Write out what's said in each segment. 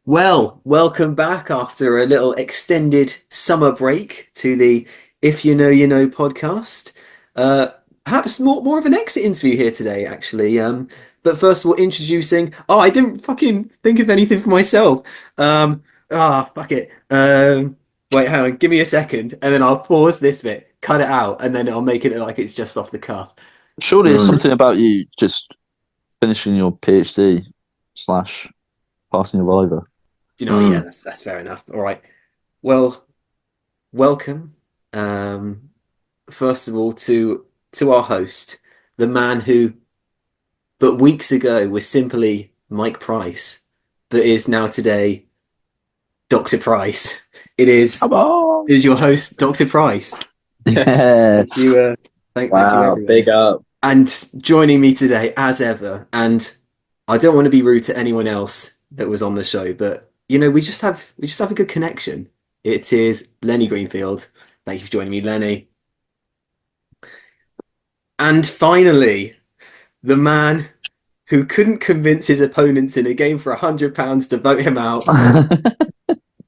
Well, welcome back after a little extended summer break to the If You Know You Know podcast. Uh, Perhaps more of an exit interview here today, actually. But first of all, introducing. Oh, I didn't fucking think of anything for myself. Fuck it. Wait, hang on. Give me a second, and then I'll pause this bit, cut it out, and then I'll make it look like it's just off the cuff. Surely it's Mm. something about you just finishing your PhD slash passing your Viva. You know, yeah, Mm. that's fair enough. All right. Well, welcome. Um, First of all, to our host, the man who, but weeks ago, was simply Mike Price, but is now today Dr. Price. It is Come on! is your host, Dr. Price. Yeah. Thank you, thank you, Wow, everyone. big up. And joining me today, as ever, and I don't want to be rude to anyone else that was on the show, but we just have a good connection. It is Lenny Greenfield. Thank you for joining me, Lenny. And finally, the man who couldn't convince his opponents in a game for £100 to vote him out.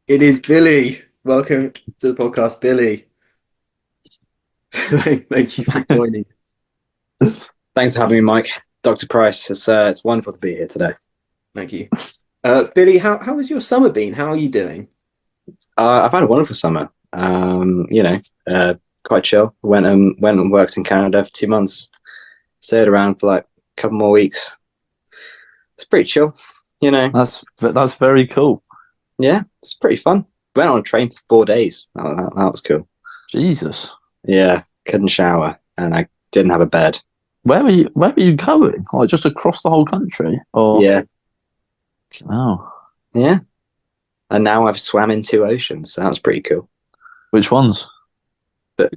It is Billy. Welcome to the podcast, Billy. Thank you for joining. Thanks for having me, Mike. Dr. Price, it's wonderful to be here today. Thank you. Billy, how has your summer been? How are you doing? I've had a wonderful summer. Quite chill. Went and worked in Canada for 2 months. Stayed around for like a couple more weeks. It's pretty chill, you know. That's very cool. Yeah, it's pretty fun. Went on a train for 4 days. That was cool. Jesus. Yeah, couldn't shower and I didn't have a bed. Where were you going? Like just across the whole country? Or Yeah, oh. yeah. And now I've swam in 2 oceans, so that was pretty cool. Which ones?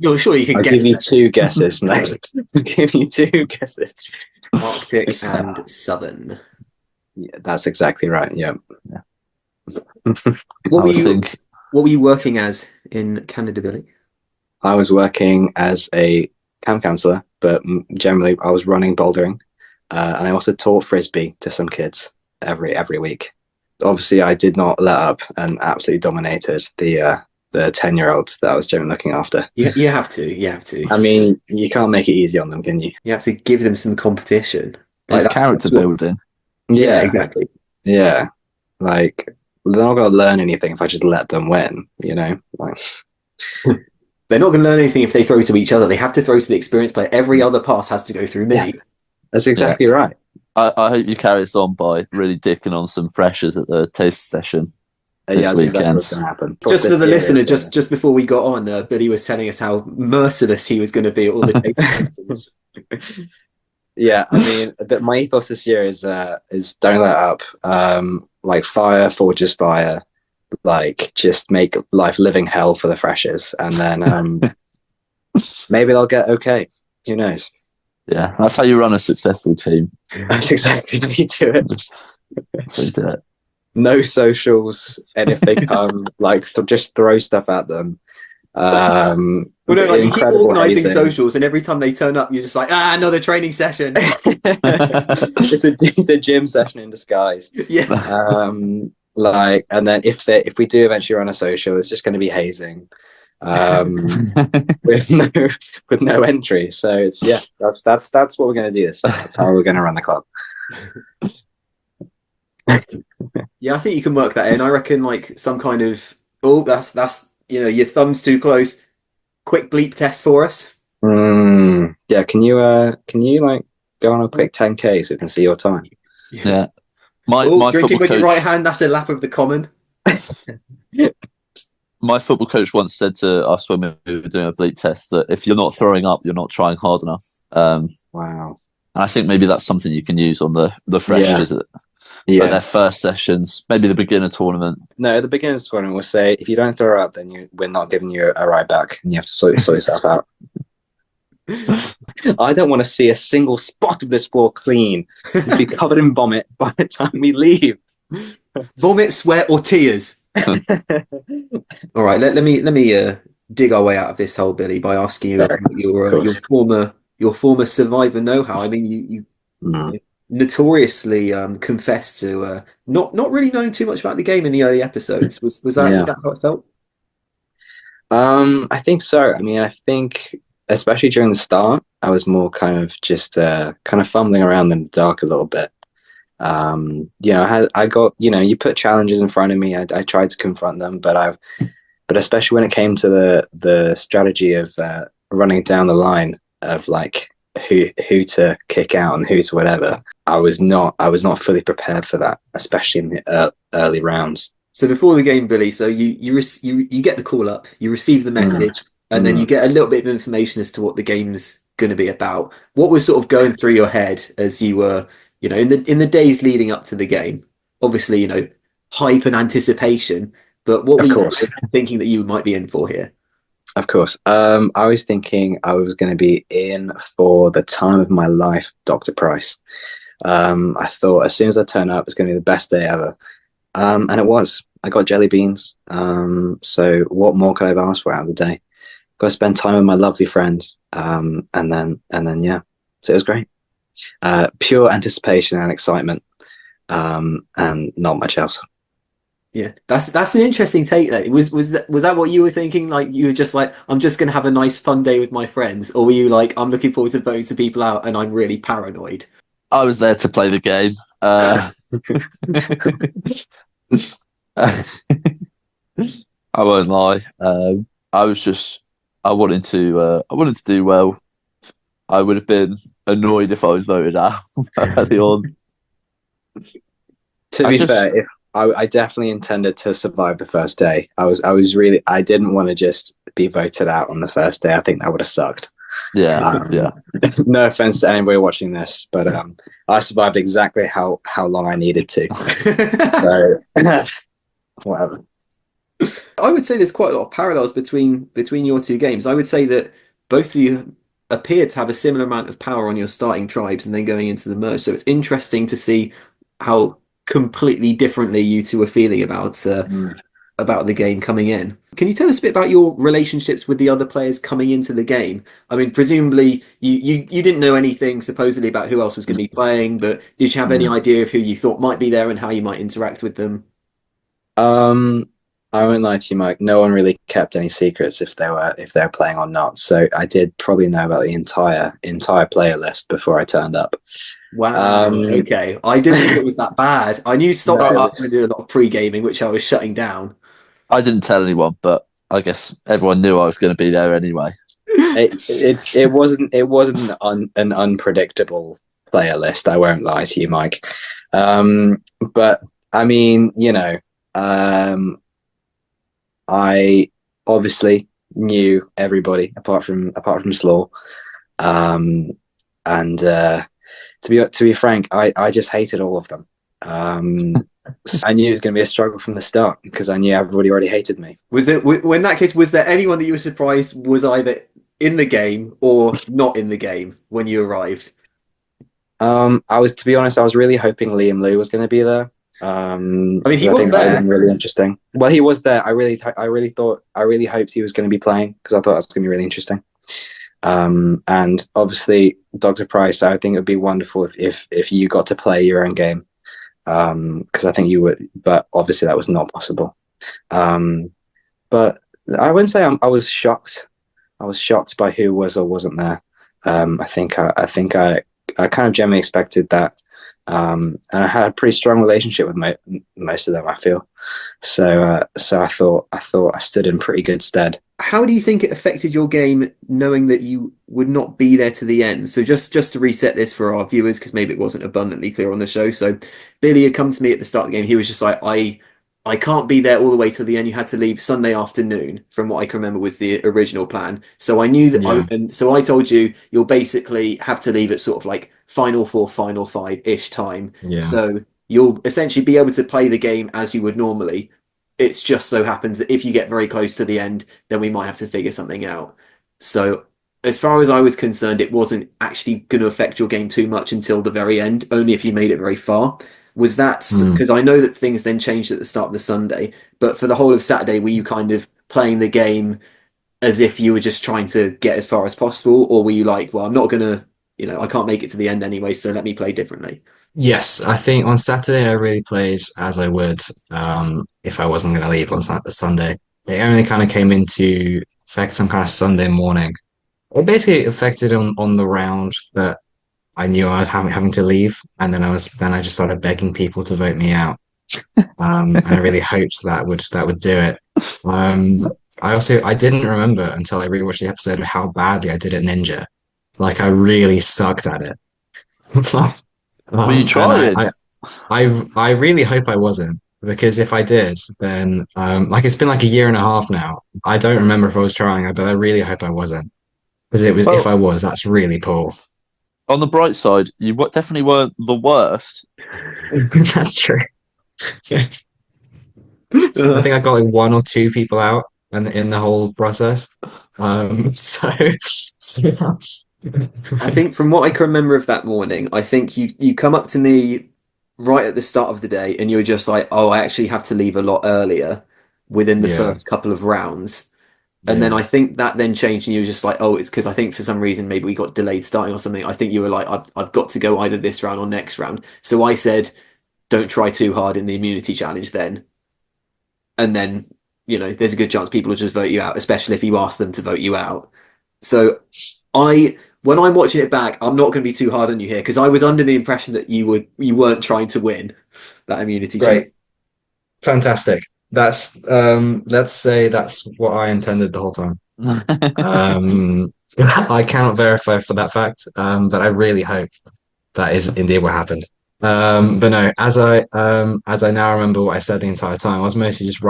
You're sure you can I'll guess give you that. 2 guesses, mate. I'll give you 2 guesses. Arctic and Southern. Yeah, that's exactly right. Yeah. What I were was you thinking what were you working as in Canada, Billy? I was working as a camp counselor, but generally I was running bouldering, and I also taught frisbee to some kids every week. Obviously, I did not let up and absolutely dominated the 10-year-olds that I was generally looking after. You have to. You have to. I mean, you can't make it easy on them, can you? You have to give them some competition. it's Like character that's what- building. Yeah, exactly. Yeah. Like they're not going to learn anything if I just let them win. You know, like. They're not going to learn anything if they throw to each other. They have to throw to the experienced player. Every other pass has to go through me. Yeah. That's exactly right. I hope you carry this on by really dicking on some freshers at the taste session Yeah, this that's exactly weekend. what's going to happen. Just for This the year listener, is, just before we got on, Billy was telling us how merciless he was going to be at all the taste sessions. Yeah, I mean, my ethos this year is don't let up. Like fire forges fire. Like just make life living hell for the freshers, and then maybe they'll get okay. Who knows? Yeah, that's how you run a successful team. That's exactly how you do it. So you do it. No socials, and if they come, like just throw stuff at them. Well, no, like you keep Incredible organising hazing. socials, and every time they turn up, you're just like, another training session. It's the gym session in disguise. Yeah. Like, and then if we do eventually run a social, it's just going to be hazing, with no entry. So it's that's what we're going to do this year. That's how we're going to run the club. Yeah, I think you can work that in. I reckon like some kind of that's your thumb's too close. Quick bleep test for us. Yeah, can you like go on a quick 10K so we can see your time? Yeah. My Drinking football with your coach, right hand, that's a lap of the common. my football coach once said to us when we were doing a bleep test that if you're not throwing up, you're not trying hard enough. Wow. And I think maybe that's something you can use on the freshers at their first sessions, maybe the beginner tournament. No, at the beginners tournament, we'll say if you don't throw up, then we're not giving you a ride back, and you have to sort yourself out. I don't want to see a single spot of this floor clean. It'll be covered in vomit by the time we leave. Vomit, sweat, or tears. All right, let me dig our way out of this hole, Billy, by asking you about your former survivor know-how. I mean, you notoriously confessed to not really knowing too much about the game in the early episodes. Was Yeah. that how it felt? I think so. I mean, I think especially during the start, I was more kind of just kind of fumbling around in the dark a little bit. I got, you put challenges in front of me. I tried to confront them, but especially when it came to the strategy of running down the line of like who to kick out and who to whatever, I was not fully prepared for that, especially in the early rounds. So before the game, Billy, so you get the call up, you receive the Mm, message, and then you mm. get a little bit of information as to what the game's going to be about. What was sort of going through your head as you were, in the days leading up to the game? Obviously, hype and anticipation, but what were Of you course. thinking that you might be in for here? Of course. I was thinking I was going to be in for the time of my life, Dr. Price. I thought as soon as I turn up, it's going to be the best day ever. And it was. I got jelly beans. So what more could I have asked for out of the day? Got to spend time with my lovely friends. And then yeah. So it was great. Pure anticipation and excitement. And not much else. Yeah, that's an interesting take. Though. Was that what you were thinking? Like you were just like, I'm just gonna have a nice fun day with my friends, or were you like, I'm looking forward to voting some people out, and I'm really paranoid? I was there to play the game. I won't lie. I was just I wanted to do well. I would have been annoyed if I was voted out early on. To I be just fair, if I definitely intended to survive the first day. I didn't want to just be voted out on the first day. I think that would have sucked. yeah, Um, yeah. no offense to anybody watching this, but I survived exactly how long I needed to. So whatever. I would say there's quite a lot of parallels between your two games. I would say that both of you appear to have a similar amount of power on your starting tribes and then going into the merge. So it's interesting to see how completely differently you two are feeling Mm. about the game coming in. Can you tell us a bit about your relationships with the other players coming into the game? I mean, presumably you didn't know anything supposedly about who else was going to be playing, but did you have any Mm. idea of who you thought might be there and how you might interact with them? Um, I won't lie to you, Mike. No one really kept any secrets if they were playing or not. So I did probably know about the entire player list before I turned up. Wow. Um, Okay. I didn't think it was that bad. I knew no, Stockport it I, was going was. to do a lot of pre-gaming, which I was shutting down. I didn't tell anyone, but I guess everyone knew I was going to be there anyway. It wasn't an unpredictable player list. I won't lie to you, Mike. But I mean, I obviously knew everybody apart from Slaw. Um, and to be frank, I just hated all of them. I knew it was going to be a struggle from the start because I knew everybody already hated me. In that case, was there anyone that you were surprised was either in the game or not in the game when you arrived? To be honest, I was really hoping Liam Lou was going to be there. I mean, he Because I was think that would have there. been really interesting. Well, he was there. I really hoped he was going to be playing because I thought that was going to be really interesting. And obviously, Dr. Price, I think it would be wonderful if you got to play your own game. Because I think you would, but obviously that was not possible. Um, but I wouldn't say I was shocked. I was shocked by who was or wasn't there. I kind of generally expected that. And I had a pretty strong relationship with most of them. I feel so. I thought I stood in pretty good stead. How do you think it affected your game knowing that you would not be there to the end? So just to reset this for our viewers, because maybe it wasn't abundantly clear on the show. So Billy had come to me at the start of the game. He was just like, I can't be there all the way till the end. You had to leave Sunday afternoon, from what I can remember was the original plan. So I knew that Yeah, and so I told you you'll basically have to leave at sort of like final four, final five-ish time. yeah. So you'll essentially be able to play the game as you would normally. It's just so happens that if you get very close to the end, then we might have to figure something out. So, as far as I was concerned, it wasn't actually going to affect your game too much until the very end, only if you made it very far. Was that Mm. because I know that things then changed at the start of the Sunday, but for the whole of Saturday, were you kind of playing the game as if you were just trying to get as far as possible, or were you like, well, I'm not going to, I can't make it to the end anyway, so let me play differently? Yes, I think on Saturday I really played as I would if I wasn't going to leave on Sunday. It only kind of came into effect some kind of Sunday morning. It basically affected on the round that I knew I was having to leave, and then I just started begging people to vote me out. And I really hoped that would do it. Um, I didn't remember until I rewatched the episode of how badly I did at Ninja. Like I really sucked at it. Were you And trying? I really hope I wasn't, because if I did, then like it's been like a year and a half now. I don't remember if I was trying, but I really hope I wasn't, because it was if Well, I was, that's really poor. on the bright side, you definitely weren't the worst. That's true. I think I got like one or two people out and in the whole process. So, I think from what I can remember of that morning, I think you come up to me right at the start of the day and you're just like, oh, I actually have to leave a lot earlier within the yeah, first couple of rounds. And then yeah. I think that then changed and you were just like, oh, it's because I think for some reason maybe we got delayed starting or something. I think you were like, I've got to go either this round or next round. So I said, don't try too hard in the immunity challenge then. And then, there's a good chance people will just vote you out, especially if you ask them to vote you out. So when I'm watching it back, I'm not going to be too hard on you here because I was under the impression that you weren't trying to win that immunity challenge. Great, fantastic. That's let's say that's what I intended the whole time. Um, I cannot verify for that fact, but I really hope that is indeed what happened. But no, as I now remember what I said the entire time, I was mostly just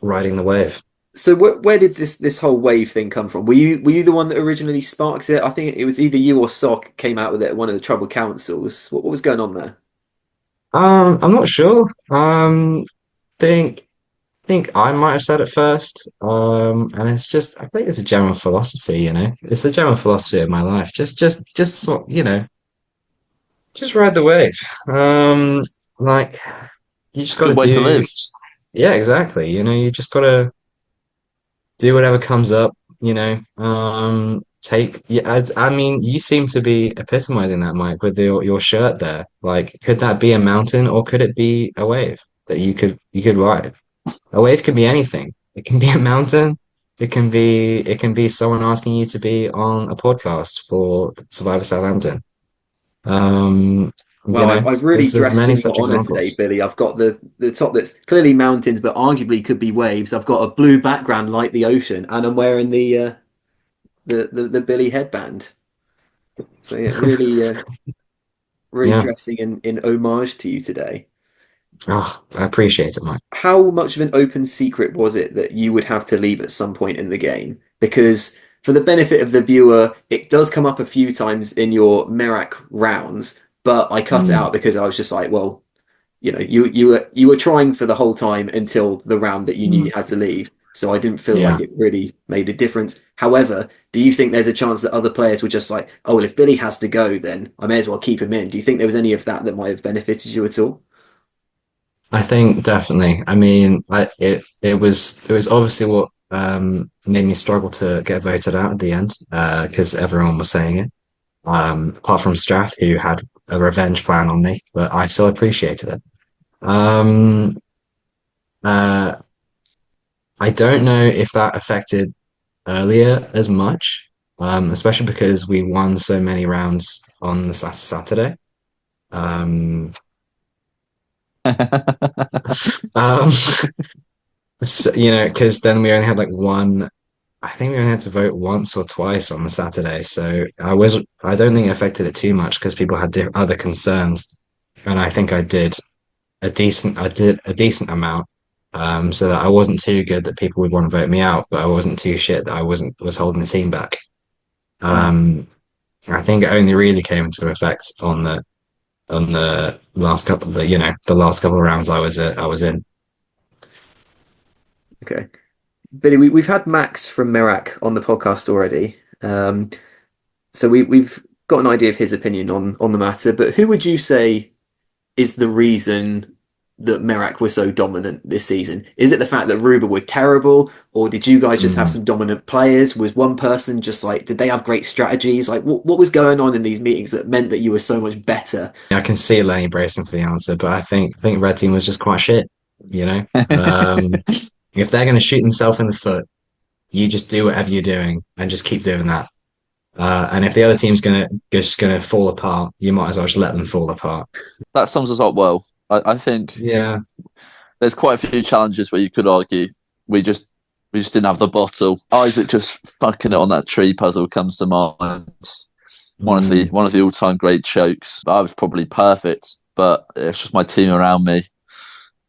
riding the wave. So where did this whole wave thing come from? Were you the one that originally sparked it? I think it was either you or Sock came out with it at one of the troubled councils. What was going on there? I'm not sure. Think think I might have said it first. And it's just I think it's a general philosophy, you know. It's a general philosophy of my life. Just sort, you know, just ride the wave. Like you just It's a got to good way to do. live. Yeah, exactly. You know, you just got to do whatever comes up. You know, take. Yeah, I mean, you seem to be epitomizing that, Mike, with your shirt there. Like, could that be a mountain or could it be a wave that you could ride? A wave can be anything. It can be a mountain. It can be someone asking you to be on a podcast for Survivor Southampton. Um, you Well, know, I've really there's dressed many in your such honor today, examples. Billy. I've got the top that's clearly mountains, but arguably could be waves. I've got a blue background like the ocean, and I'm wearing the Billy headband. So yeah, really Yeah. dressing in homage to you today. Oh, I appreciate it, Mike. How much of an open secret was it that you would have to leave at some point in the game? Because for the benefit of the viewer, it does come up a few times in your Merak rounds, but I cut it Mm, out because I was just like, well, you were trying for the whole time until the round that you knew you had to leave. So I didn't feel like yeah. it really made a difference. However, do you think there's a chance that other players were just like, oh, well, if Billy has to go, then I may as well keep him in? Do you think there was any of that that might have benefited you at all? I think definitely. I mean, it was obviously what made me struggle to get voted out at the end because everyone was saying it. Apart from Strath, who had a revenge plan on me, but I still appreciated it. Um, uh, I don't know if that affected earlier as much, especially because we won so many rounds on the Saturday. Um, um, so, you know, because then we only had like one. I think we only had to vote once or twice on the Saturday, so I don't think it affected it too much because people had other concerns, and I think I did a decent amount, so that I wasn't too good that people would want to vote me out, but I wasn't too shit that I was holding the team back. Um, I think it only really came into effect on the last couple, the last couple of rounds I was in. Okay. Billy, we've had Max from Merak on the podcast already. So we've got an idea of his opinion on the matter, but who would you say is the reason that Merak were so dominant this season? Is it the fact that Ruba were terrible, or did you guys just have Mm. some dominant players? Was one person just like, did they have great strategies? Like, what was going on in these meetings that meant that you were so much better? I can see Lenny bracing for the answer, but I think Red Team was just quite shit. You know, if they're going to shoot themselves in the foot, you just do whatever you're doing and just keep doing that. And if the other team's gonna fall apart, you might as well just let them fall apart. That sums us up well. I think Yeah. there's quite a few challenges where you could argue we just didn't have the bottle. Isaac just fucking it on that tree puzzle comes to mind. Mm. One of the all time great chokes. I was probably perfect, but it's just my team around me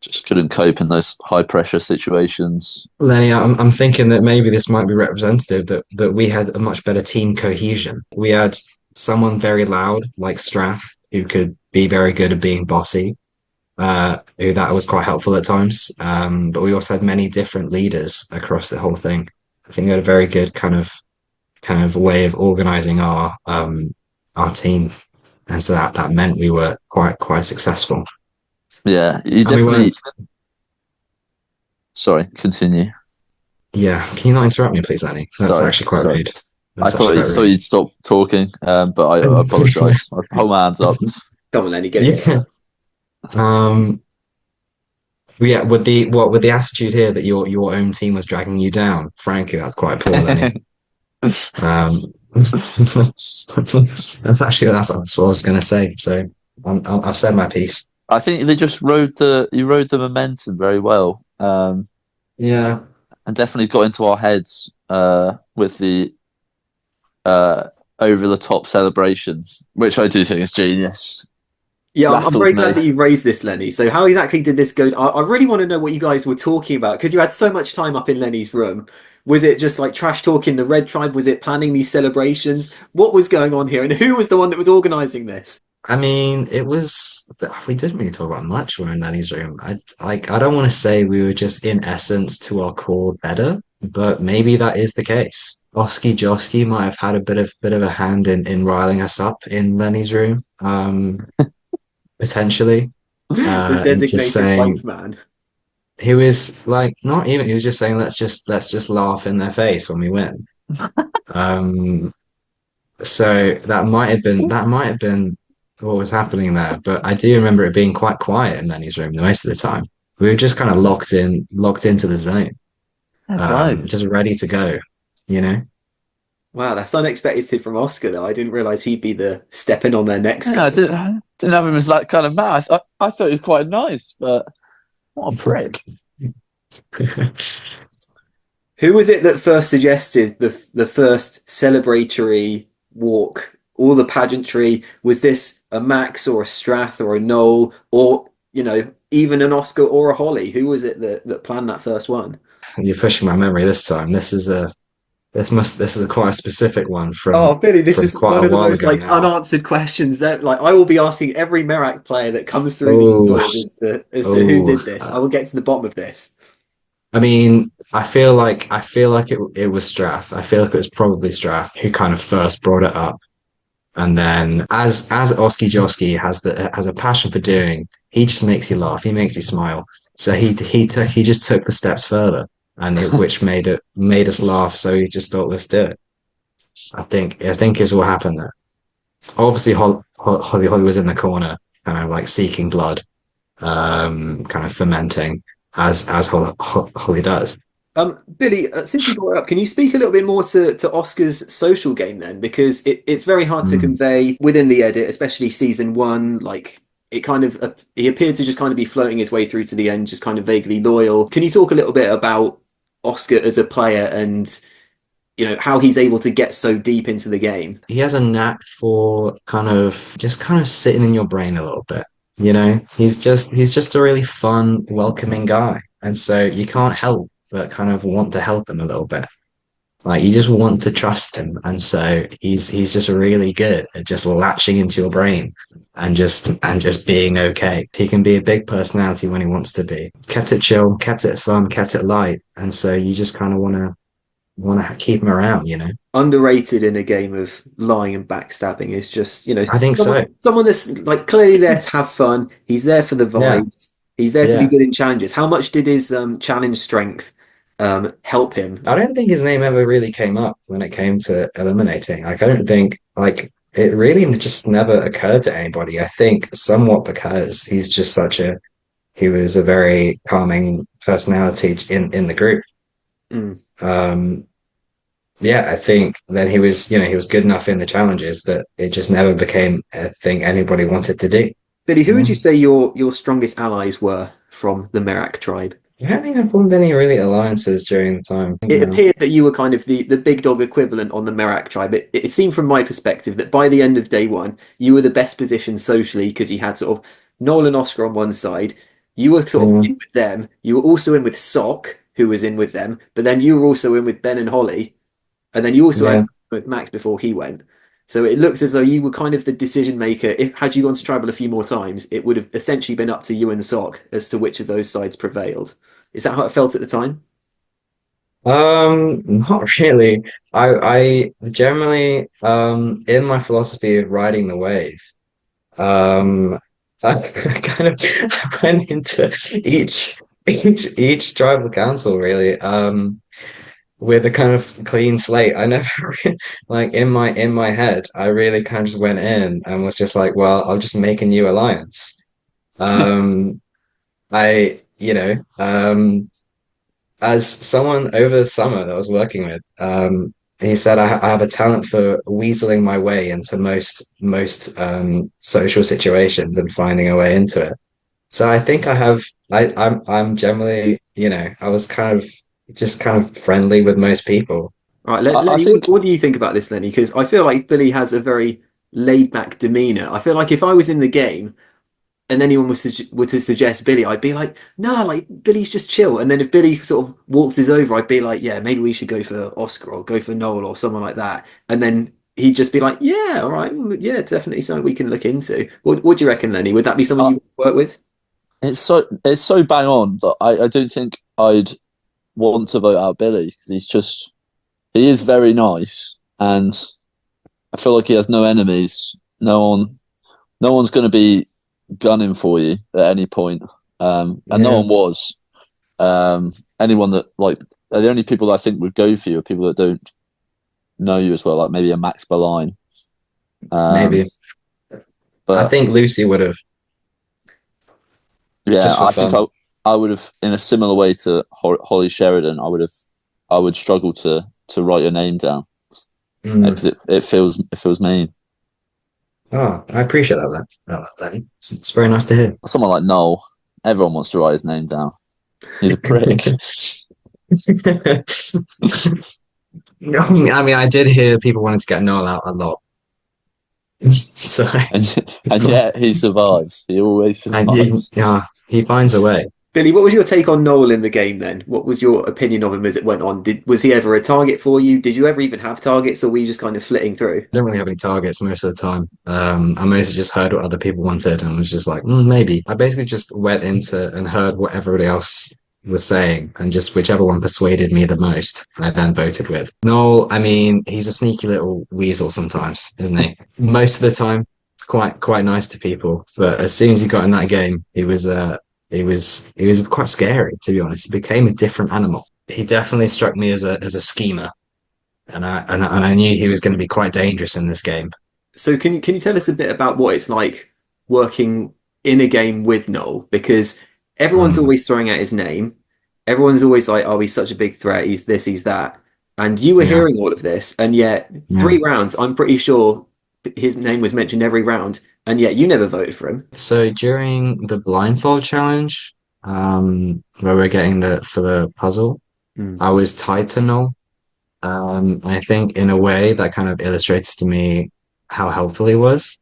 just couldn't cope in those high pressure situations. Lenny, I'm thinking that maybe this might be representative that we had a much better team cohesion. We had someone very loud like Strath who could be very good at being bossy. Who that was quite helpful at times. But we also had many different leaders across the whole thing. I think we had a very good kind of way of organizing our team, and so that meant we were quite successful. Yeah, you And we definitely. weren't. Sorry, continue. Yeah, can you not interrupt me, please, Lenny? That's actually quite Sorry. rude. I That's actually quite thought rude. you'd stop talking, but I apologise. I hold my hands up. Come on, Lenny, get it Yeah. together. Um. Yeah. With the attitude here that your own team was dragging you down, frankly, that's quite poor, Lenny. Um. That's what I was going to say. So I've said my piece. I think they just rode the momentum very well, Yeah. and definitely got into our heads with the over the top celebrations, which I do think is genius. Yeah, I'm Rattled very me. glad that you raised this, Lenny. So, how exactly did this go? I really want to know what you guys were talking about because you had so much time up in Lenny's room. Was it just like trash talking the Red Tribe? Was it planning these celebrations? What was going on here? And who was the one that was organizing this? I mean, it was we didn't really talk about much when we were in Nanny's room. I don't want to say we were just in essence to our core better, but maybe that is the case. Oski Josky might have had a bit of a hand in riling us up in Lenny's room, potentially. The And just designated saying hype man. he was like not even he was just saying let's just laugh in their face when we win. Um, so that might have been what was happening there. But I do remember it being quite quiet in Lenny's room most of the time. We were just kind of locked into the zone, Yeah, no. just ready to go. You know, Wow, that's unexpected from Oscar, though. I didn't realize he'd be the stepping on their necks Yeah, guy. didn't have him as that kind of man. I thought he was quite nice, but what a prick. Who was it that first suggested the first celebratory walk? All the pageantry. Was this a Max or a Strath or a Noel or even an Oscar or a Holly? Who was it that planned that first one? You're pushing my memory this time. This is a quite a specific one Oh, Billy, this from is quite one a of the while most ago like now. unanswered questions that like I will be asking every Merak player that comes through these Oh, doors as to who oh. did this. I will get to the bottom of this. I mean, I feel like it was Strath. I feel like it was probably Strath who kind of first brought it up, and then as Oski Josky has a passion for doing, he just makes you laugh. He makes you smile. So he just took the steps further, and which made us laugh. So he just thought, let's do it. I think is what happened there. Obviously, Holly was in the corner, kind of like seeking blood, kind of fermenting as Holly does. Billy, since you brought it up, can you speak a little bit more to Oscar's social game then? Because it's very hard to Mm. convey within the edit, especially season one. Like it kind of he appeared to just kind of be floating his way through to the end, just kind of vaguely loyal. Can you talk a little bit about Oscar as a player and how he's able to get so deep into the game? He has a knack for kind of sitting in your brain a little bit. You know, he's just a really fun, welcoming guy, and so you can't help but kind of want to help him a little bit. Like you just want to trust him, and so he's just really good at just latching into your brain and just being okay. He can be a big personality when he wants to be. Kept it chill, kept it fun, kept it light, and so you just kind of want to keep him around. You know, Underrated in a game of lying and backstabbing is just I think so. someone that's like clearly there to have fun. He's there for the Yeah. vibes. He's there to be Yeah. good in challenges. How much did his challenge strength help him? I don't think his name ever really came up when it came to eliminating. Like, I don't think like it really just never occurred to anybody. I think somewhat because he was a very calming personality in the group. Mm. Um, yeah, I think then he was good enough in the challenges that it just never became a thing anybody wanted to do. Billy, who would Yeah. you say your strongest allies were from the Merak tribe? I don't think I formed any really alliances during the time. It No. appeared that you were kind of the big dog equivalent on the Merak tribe. It seemed from my perspective that by the end of day one, you were the best positioned socially because you had sort of Noel and Oscar on one side. You were sort of Yeah, in with them. You were also in with Sock, who was in with them, but then you were also in with Ben and Holly, and then you also had yeah. with Max before he went. So it looks as though you were kind of the decision maker. If had you gone to tribal a few more times, it would have essentially been up to you and Sock as to which of those sides prevailed. Is that how it felt at the time? Not really. I generally, in my philosophy of riding the wave, um, I kind of went into each tribal council really, with a kind of clean slate. I never like in my head, I really kind of just went in and was just like, well, I'll just make a new alliance. Um, I, you know, as someone over the summer that I was working with, he said I have a talent for weaseling my way into most social situations and finding a way into it. So I think I have. I'm generally, I was kind of friendly with most people. All right, I Lenny, think what do you think about this, Lenny? Because I feel like Billy has a very laid back demeanor. I feel like if I was in the game and anyone were to suggest Billy, I'd be like, no, like Billy's just chill. And then if Billy sort of waltzes over, I'd be like, yeah, maybe we should go for Oscar or go for Noel or someone like that. And then he'd just be like, yeah, all right, yeah, definitely something we can look into. What do you reckon, Lenny? Would that be someone uh, you would work with? it's so bang on that I don't think I'd want to vote out Billy because he is very nice and I feel like he has no enemies. No one's going to be gunning for you at any point. And no Yeah, one was. Anyone that like the only people that I think would go for you are people that don't know you as well, like maybe a Max Berline. Um, maybe. I but think Lucy would have yeah, just for I think fun. I would have in a similar way to Holly Sheridan. I would struggle to write your name down Mm. because it feels mean. Oh, I appreciate that. It's very nice to hear. Someone like Noel, everyone wants to write his name down. He's a prick. I mean, I did hear people wanting to get Noel out a lot. So, And yet he survives. He always survives. yeah, he finds a way. Billy, what was your take on Noel in the game then? What was your opinion of him as it went on? Was he ever a target for you? Did you ever even have targets, or were you just kind of flitting through? I don't really have any targets most of the time. I mostly just heard what other people wanted and was just like, maybe. I basically just went into and heard what everybody else was saying, and just whichever one persuaded me the most, I then voted with. Noel, I mean, he's a sneaky little weasel sometimes, isn't he? Most of the time, quite nice to people, but as soon as he got in that game, he was quite scary, to be honest. He became a different animal. He definitely struck me as a schemer, and I knew he was going to be quite dangerous in this game. So can you tell us a bit about what it's like working in a game with Noel? Because everyone's Um, always throwing out his name. Everyone's always like, "Oh, he's such a big threat. He's this, he's that." And you were yeah, hearing all of this, and yet yeah. 3 rounds, I'm pretty sure his name was mentioned every round, and yet you never voted for him. So during the blindfold challenge, where we're getting the for the puzzle, Hmm. I was tied to Null. I think in a way that kind of illustrates to me how helpful he was.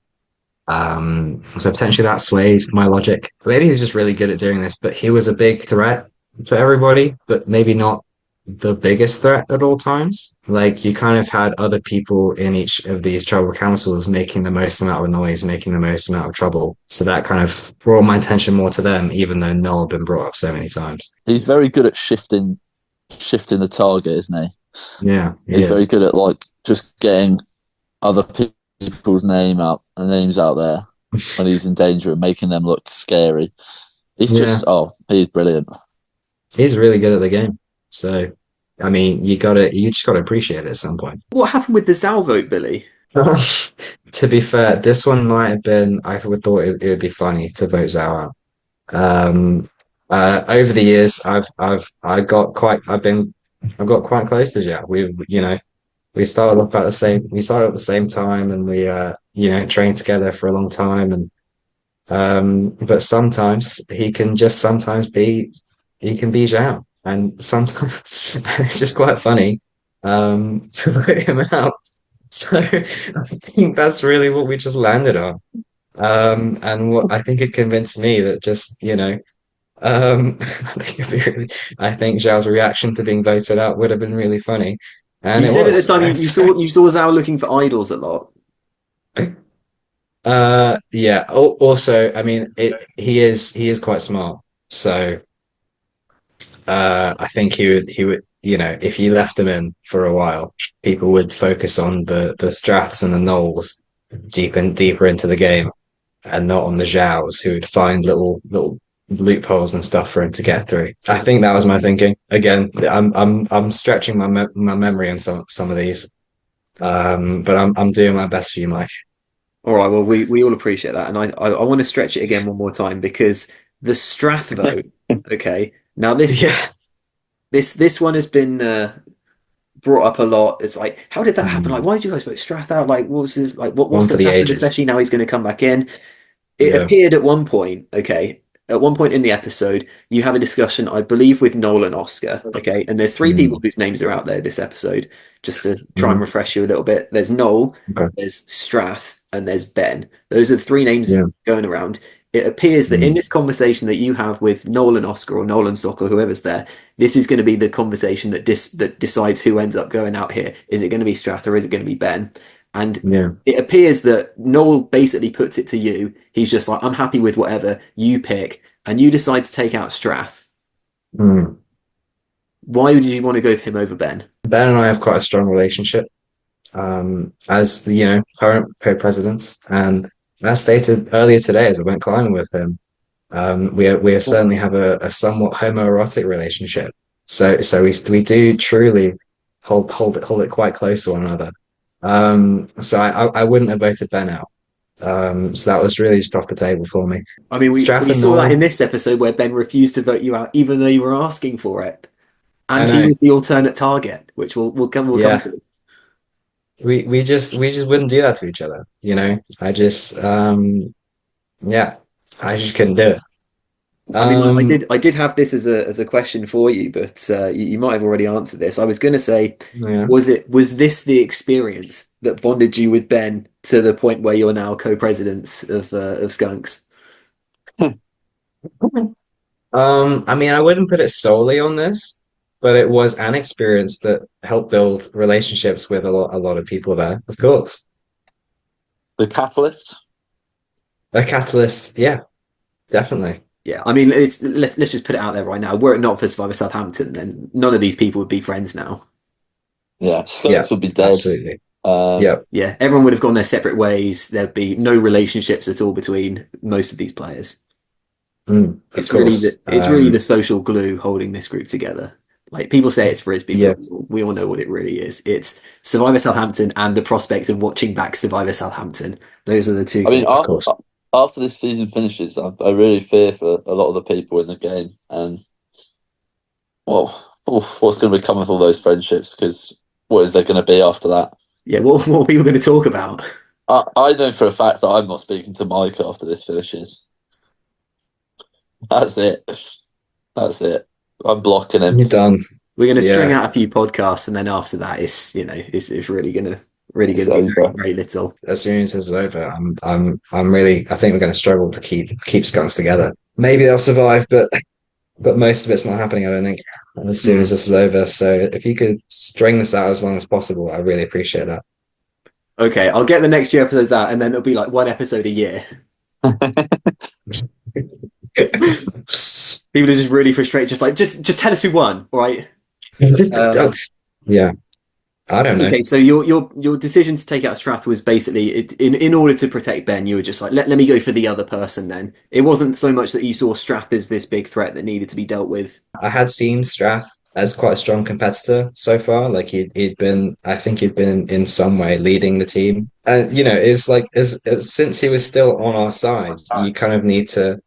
So potentially that swayed my logic. Maybe he's just really good at doing this, but he was a big threat for everybody, but maybe not the biggest threat at all times. Like you kind of had other people in each of these tribal councils making the most amount of noise, making the most amount of trouble. So that kind of brought my attention more to them, even though Null had been brought up so many times. He's very good at shifting the target, isn't he? Yeah, he He's very is. good at like just getting other people's names out there when he's in danger and making them look scary. He's Yeah. he's brilliant. He's really good at the game. So, I mean, you just gotta appreciate it at some point. What happened with the Zal vote, Billy? To be fair, this one might have been. I would thought it would be funny to vote Zhao out. Um, over the years, I've got quite close to Zhao. We started up at the same. We started at the same time, and we trained together for a long time. And but sometimes he can be Zhao, and sometimes it's just quite funny to vote him out. So I think that's really what we just landed on. And what I think it convinced me that I think Zhao's reaction to being voted out would have been really funny, and You it said at the was. time you saw Zal looking for idols a lot. Yeah. Also, I mean, he is quite smart, so I think he would if you left them in for a while, people would focus on the Straths and the Knolls deeper into the game, and not on the Zhaos who would find little loopholes and stuff for him to get through. I think that was my thinking. Again, I'm stretching my memory on some of these, but I'm doing my best for you, Mike. All right, well, we all appreciate that, and I want to stretch it again one more time because the Strath vote. Okay, now Yeah. this one has been brought up a lot. It's like, how did that happen? Like, Mm. why did you guys vote Strath out? Like, what was this? Like, what's One for going to the happen? ages. Especially now he's going to come back in. It Yeah. appeared at one point. Okay, at one point in the episode, you have a discussion, I believe, with Noel and Oscar. Okay, and there's three people Mm. whose names are out there this episode. Just to try and Mm. refresh you a little bit. There's Noel, Okay. there's Strath, and there's Ben. Those are the three names Yeah. going around. It appears that in Mm. this conversation that you have with Noel and Oscar or Noel and Sock or whoever's there, this is going to be the conversation that decides who ends up going out here. Is it going to be Strath or is it going to be Ben? And Yeah. it appears that Noel basically puts it to you. He's just like, I'm happy with whatever you pick, and you decide to take out Strath. Mm. Why would you want to go with him over Ben? Ben and I have quite a strong relationship, as the current co-presidents, and as stated earlier today, as I went climbing with him, we certainly have a somewhat homoerotic relationship. So we do truly hold it quite close to one another. So I wouldn't have voted Ben out. So that was really just off the table for me. I mean, Strath we and saw that Noel, in this episode where Ben refused to vote you out, even though you were asking for it, I and he know. was the alternate target, which we'll come Yeah, to. we just wouldn't do that to each other. Yeah, I just couldn't do it. I mean, Um, I did have this as a question for you, but you might have already answered this. I was going to say, yeah. was this the experience that bonded you with Ben to the point where you're now co-presidents of Skunks? I mean, I wouldn't put it solely on this, but it was an experience that helped build relationships with a lot of people there, of course. The catalyst. A catalyst, yeah, definitely. Yeah, I mean, let's just put it out there right now. Were it not for Survivor Southampton, then none of these people would be friends now. Yeah, Yeah, Skunks would be dead. absolutely. Um, Yeah. Yeah, everyone would have gone their separate ways. There'd be no relationships at all between most of these players. Of course. It's really the social glue holding this group together. Like people say it's frisbee, Yeah, but we all know what it really is. It's Survivor Southampton and the prospect of watching back Survivor Southampton. Those are the two I mean, things. of course. after this season finishes, I really fear for a lot of the people in the game, and what's going to become of all those friendships? Because what is there going to be after that? Yeah, what are people going to talk about? I know for a fact that I'm not speaking to Mike after this finishes. That's it. That's it. I'm blocking him. You're done. We're going to string Yeah. out a few podcasts, and then after that, it's really going to be It's very, over. very little. As soon as this is over, I'm really. I think we're going to struggle to keep Skunks together. Maybe they'll survive, but most of it's not happening. I don't think. As soon as this is over, so if you could string this out as long as possible, I really appreciate that. Okay, I'll get the next few episodes out, and then there'll be like one episode a year. People are just really frustrated, just like just tell us who won, all right? Yeah. I don't know. Okay, so your decision to take out Strath was basically in order to protect Ben, you were just like, let me go for the other person then. It wasn't so much that you saw Strath as this big threat that needed to be dealt with. I had seen Strath as quite a strong competitor so far. Like he'd been, I think he'd been in some way leading the team. And it's like as since he was still on our side, you kind of need to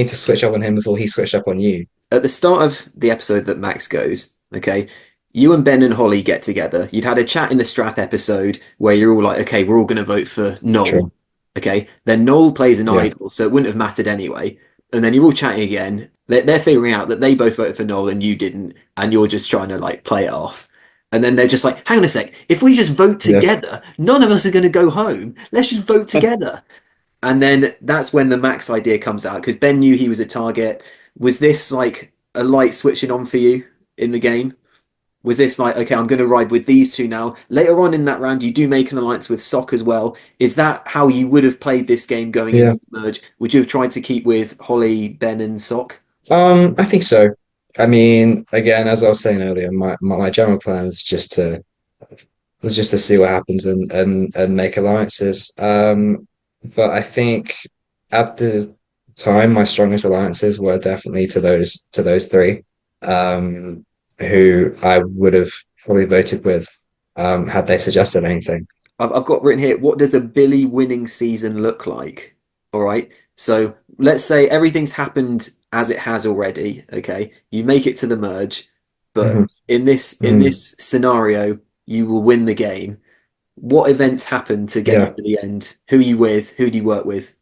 switch up on him before he switched up on you. At the start of the episode that Max goes, okay, you and Ben and Holly get together. You'd had a chat in the Strath episode where you're all like, okay, we're all going to vote for Noel. True. Okay, then Noel plays an Yeah. idol, so it wouldn't have mattered anyway. And then you're all chatting again. They're figuring out that they both voted for Noel and you didn't, and you're just trying to like play it off. And then they're just like, hang on a sec, if we just vote Yeah. together, none of us are going to go home. Let's just vote together. And then that's when the Max idea comes out because Ben knew he was a target. Was this like a light switching on for you in the game? Was this like, okay, I'm going to ride with these two now? Later on in that round, you do make an alliance with Sock as well. Is that how you would have played this game going Yeah. into the merge? Would you have tried to keep with Holly, Ben, and Sock? I think so. I mean, again, as I was saying earlier, my general plan is just to see what happens and make alliances. But I think at the time, my strongest alliances were definitely to those three, um, who I would have probably voted with, had they suggested anything. I've got written here, what does a Billy winning season look like? All right. So let's say everything's happened as it has already. Okay. You make it to the merge, but Mhm. in Mm. this scenario, you will win the game. What events happen to get you Yeah. to the end? Who are you with? Who do you work with?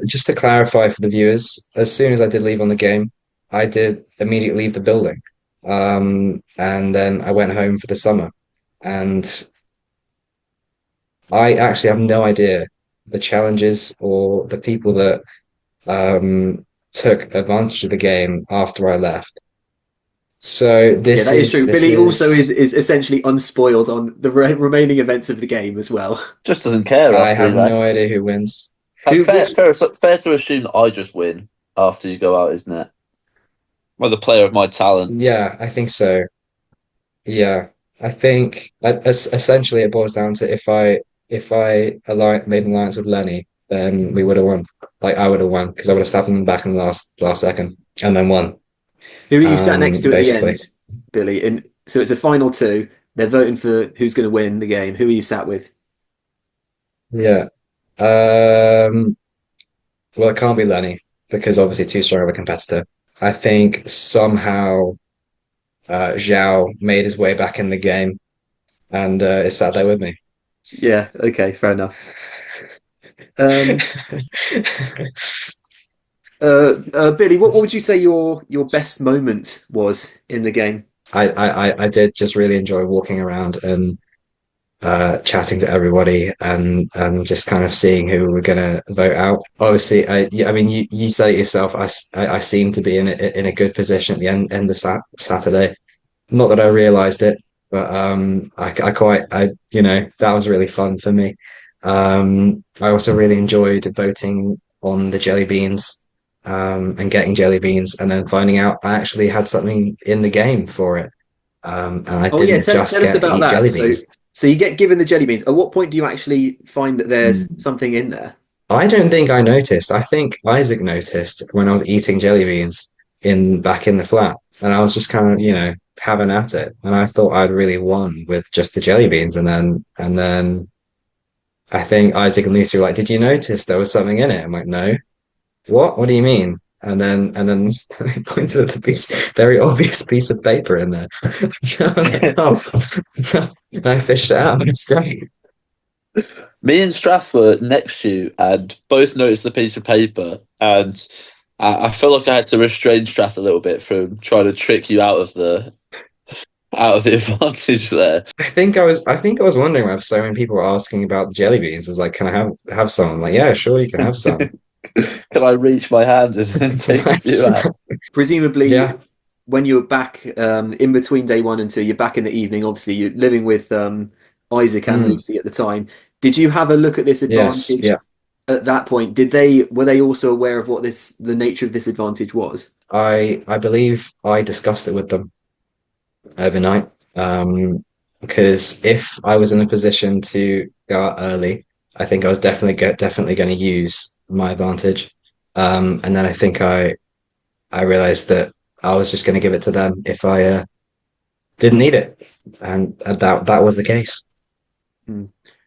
Just to clarify for the viewers, as soon as I did leave on the game, I did immediately leave the building. And then I went home for the summer. And I actually have no idea the challenges or the people that took advantage of the game after I left. So Yeah, this that is is true. this Billy also is is essentially unspoiled on the remaining events of the game as well. Just doesn't care I after he have no idea left. who wins. Like, Who, which, fair to assume that I just win after you go out, isn't it? Well, the player of my talent. Yeah, I think so. Yeah, I think essentially it boils down to if I made an alliance with Lenny, then we would have won. Like I would have won because I would have stabbed him back in the last second and then won. who are you sat next to at the Basically, end, Billy? And so it's a final two. They're voting for who's going to win the game. Who are you sat with? yeah. Um, well, it can't be Lenny because obviously too strong of a competitor. I think somehow Zhao made his way back in the game and is sat there with me. Yeah, okay, fair enough. Um, Billy, what would you say your best moment was in the game? I did just really enjoy walking around and chatting to everybody and just kind of seeing who we're gonna vote out. Obviously, I mean, you say it yourself. I seem to be in a good position at the end of Saturday. Not that I realized it, but I quite that was really fun for me. I also really enjoyed voting on the jelly beans, and getting jelly beans, and then finding out I actually had something in the game for it. And I Oh yeah, didn't just tell us get to about eat that. jelly So beans. so you get given the jelly beans. At what point do you actually find that there's Mm. something in there? I don't think I noticed. I think Isaac noticed when I was eating jelly beans in back in the flat, and I was just kind of, having at it. And I thought I'd really won with just the jelly beans, and then I think Isaac and Lucy were like, "Did you notice there was something in it?" I'm like, "No. What? What do you mean?" And then I pointed at the very obvious piece of paper in there. I was like, "Oh," and I fished it out, and it's great. Me and Strath were next to you and both noticed the piece of paper. And I feel like I had to restrain Strath a little bit from trying to trick you out of the advantage there. I think I was wondering why so many people were asking about the jelly beans. I was like, "Can I have some?" I'm like, "Yeah, sure, you can have some." Can I reach my hand and take a few out? Presumably, Yeah. when you're back in between day one and two, you're back in the evening. Obviously, you're living with Isaac and Mm. Lucy at the time. Did you have a look at this Yes. advantage Yeah. at that point? Were they also aware of what the nature of this advantage was? I believe I discussed it with them overnight. because if I was in a position to go out early, I think I was definitely going to use my advantage. And then I think I realized that I was just going to give it to them if I didn't need it, and that was the case. Hmm.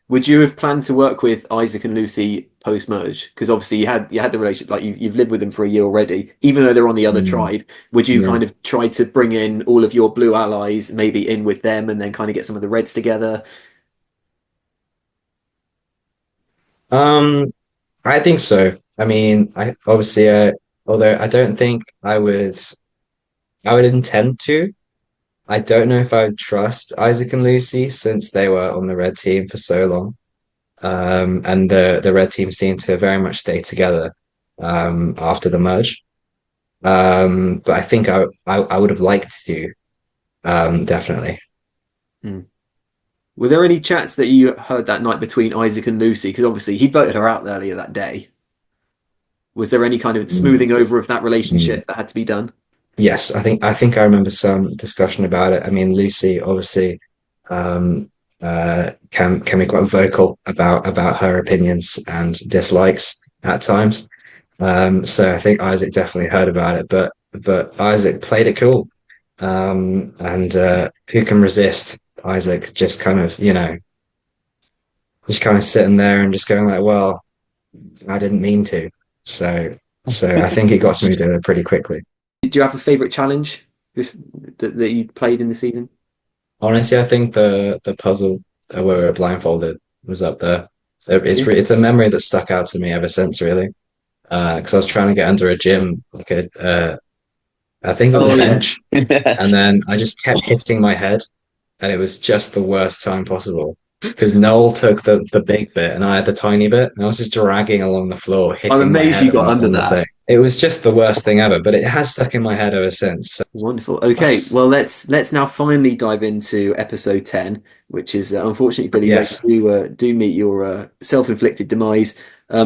Would you have planned to work with Isaac and Lucy post merge? Because obviously you had the relationship, like you've lived with them for a year already, even though they're on the other Mm, tribe. Would you yeah. kind of try to bring in all of your blue allies, maybe in with them, and then kind of get some of the reds together? Um, I think so. I mean, I obviously, although I don't think I would intend to. I don't know if I would trust Isaac and Lucy since they were on the red team for so long. And the red team seemed to very much stay together after the merge. But I think I would have liked to, definitely. Hmm. Were there any chats that you heard that night between Isaac and Lucy? Because obviously he voted her out earlier that day. Was there any kind of Mm, smoothing over of that mm. relationship that had to be done? Yes, I think I remember some discussion about it. I mean, Lucy obviously um, can be quite vocal about her opinions and dislikes at times. So I think Isaac definitely heard about it, but Isaac played it cool. And who can resist Isaac just kind of, just kind of sitting there and just going like, well, I didn't mean to. So I think it got smoothed over pretty quickly. Do you have a favorite challenge that you played in the season? Honestly, I think the puzzle where we were blindfolded was up there. Yeah. It's a memory that stuck out to me ever since, really. Because I was trying to get under a gym, like I think it was a Oh yeah. bench, and then I just kept hitting my head, and it was just the worst time possible. Because Noel took the big bit, and I had the tiny bit, and I was just dragging along the floor, I'm hitting my amazed you head got under on the that. thing. It was just the worst thing ever, but it has stuck in my head ever since. So, Wonderful. Okay, well let's now finally dive into episode 10, which is unfortunately Billy where yes, you do meet your self-inflicted demise.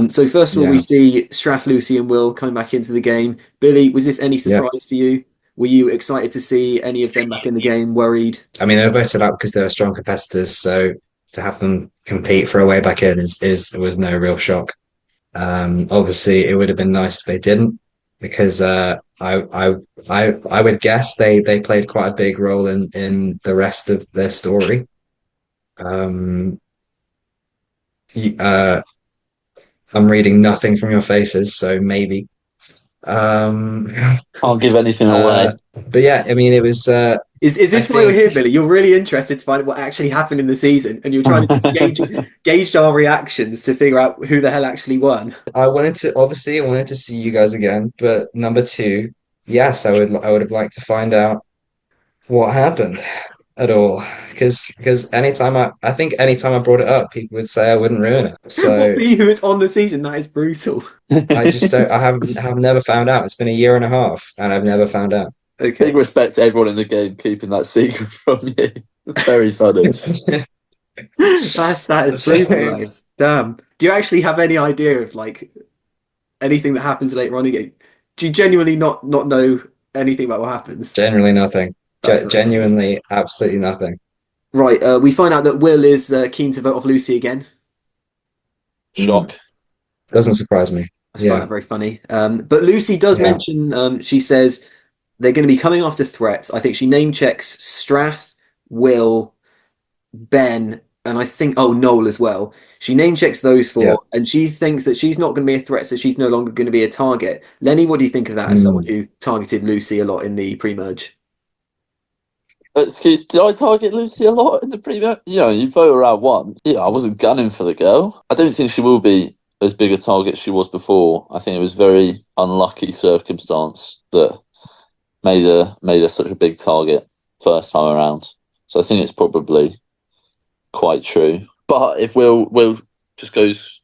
So first of all, we yeah, see Strath, Lucy, and Will coming back into the game. Billy, was this any yeah. surprise for you? Were you excited to see any of them back in the game? Worried? I mean, they were voted out because they were strong competitors, so to have them compete for a way back in is was no real shock. Obviously, it would have been nice if they didn't, because I would guess they played quite a big role in the rest of their story. Um, uh, I'm reading nothing from your faces, so maybe. Um, Can't give anything away. but yeah, I mean, it was. Is I this why you're think here, Billy? You're really interested to find out what actually happened in the season, and you're trying to just gauge our reactions to figure out who the hell actually won. I wanted to see you guys again, but number two, yes, I would have liked to find out what happened at all, because I think anytime I brought it up, people would say I wouldn't ruin it. What So for you who is on the season? That is brutal. I just don't. Have never found out. It's been a year and a half, and I've never found out. Big Okay. respect to everyone in the game keeping that secret from you. Very funny. That is brutal, So that is. Damn. Do you actually have any idea of like anything that happens later on in the game? Do you genuinely not know anything about what happens? generally nothing. That's very funny. Genuinely, absolutely nothing. Right, we find out that Will is keen to vote off Lucy again. Hmm. Shock. Doesn't surprise me. I find Yeah, that very funny. But Lucy does yeah. mention, she says they're going to be coming after threats. I think she name checks Strath, Will, Ben, and I think, oh, Noel as well. She name checks those Yeah. four, and she thinks that she's not going to be a threat, so she's no longer going to be a target. Lenny, what do you think of that as someone Mm. who targeted Lucy a lot in the pre-merge? Excuse, did I target Lucy a lot in the preview? You vote her out once. Yeah, I wasn't gunning for the girl. I don't think she will be as big a target as she was before. I think it was very unlucky circumstance that made her such a big target first time around. So I think it's probably quite true. But if Will just goes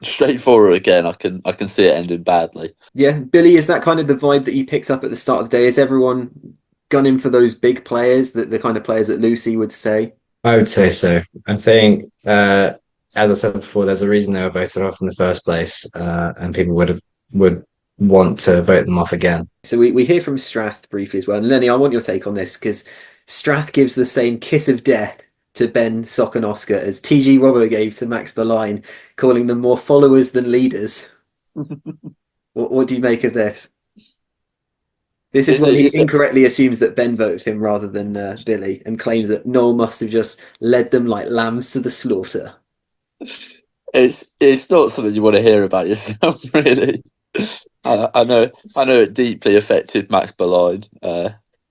straight for her again, I can see it ending badly. Yeah, Billy, is that kind of the vibe that you picked up at the start of the day? Is everyone gunning for those big players, the kind of players that Lucy would say? I would say so. I think, as I said before, there's a reason they were voted off in the first place, and people would want to vote them off again. So we hear from Strath briefly as well. And Lenny, I want your take on this because Strath gives the same kiss of death to Ben, Sock, and Oscar as TG Robbo gave to Max Berline, calling them more followers than leaders. What do you make of this? This is when he incorrectly assumes that Ben voted him rather than Billy, and claims that Noel must have just led them like lambs to the slaughter. It's not something you want to hear about yourself, really. I know it deeply affected Max Berline,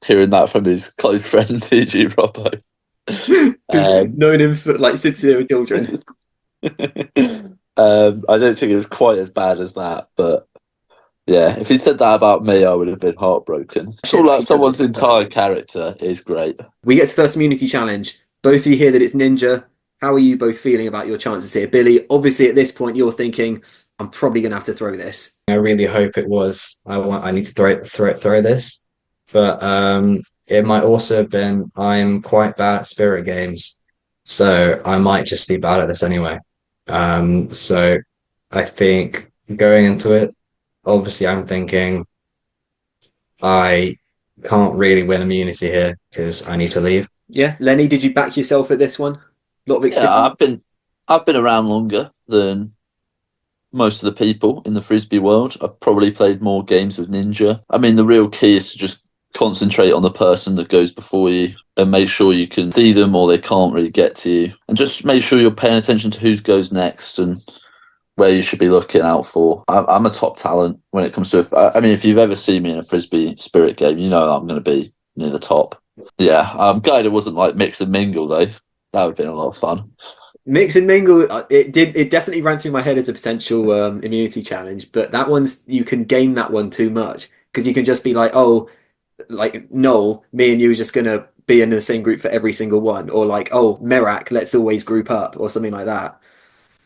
hearing that from his close friend TG Robbo. Known him for like since they were children. I don't think it was quite as bad as that, but yeah, if he said that about me, I would have been heartbroken. All that someone's entire character is great. We get to first immunity challenge. Both of you hear that it's Ninja. How are you both feeling about your chances here? Billy, obviously at this point you're thinking, I'm probably going to have to throw this. I really hope it was. I need to throw this, but it might also have been I'm quite bad at spirit games, so I might just be bad at this anyway. So I think going into it, obviously I'm thinking I can't really win immunity here because I need to leave. Yeah, Lenny, did you back yourself at this one? A lot of experience. Yeah, I've been around longer than most of the people in the frisbee world. I've probably played more games with Ninja. I mean, the real key is to just concentrate on the person that goes before you and make sure you can see them or they can't really get to you. And just make sure you're paying attention to who goes next and where you should be looking out for. I'm a top talent when it comes to... I mean, if you've ever seen me in a frisbee spirit game, you know I'm going to be near the top. Yeah, I'm glad it wasn't like mix and mingle, though. That would have been a lot of fun. Mix and mingle, it definitely ran through my head as a potential immunity challenge, but that one's, you can game that one too much because you can just be like, oh, like Noel, me and you are just gonna be in the same group for every single one, or like, oh, Merak, let's always group up, or something like that.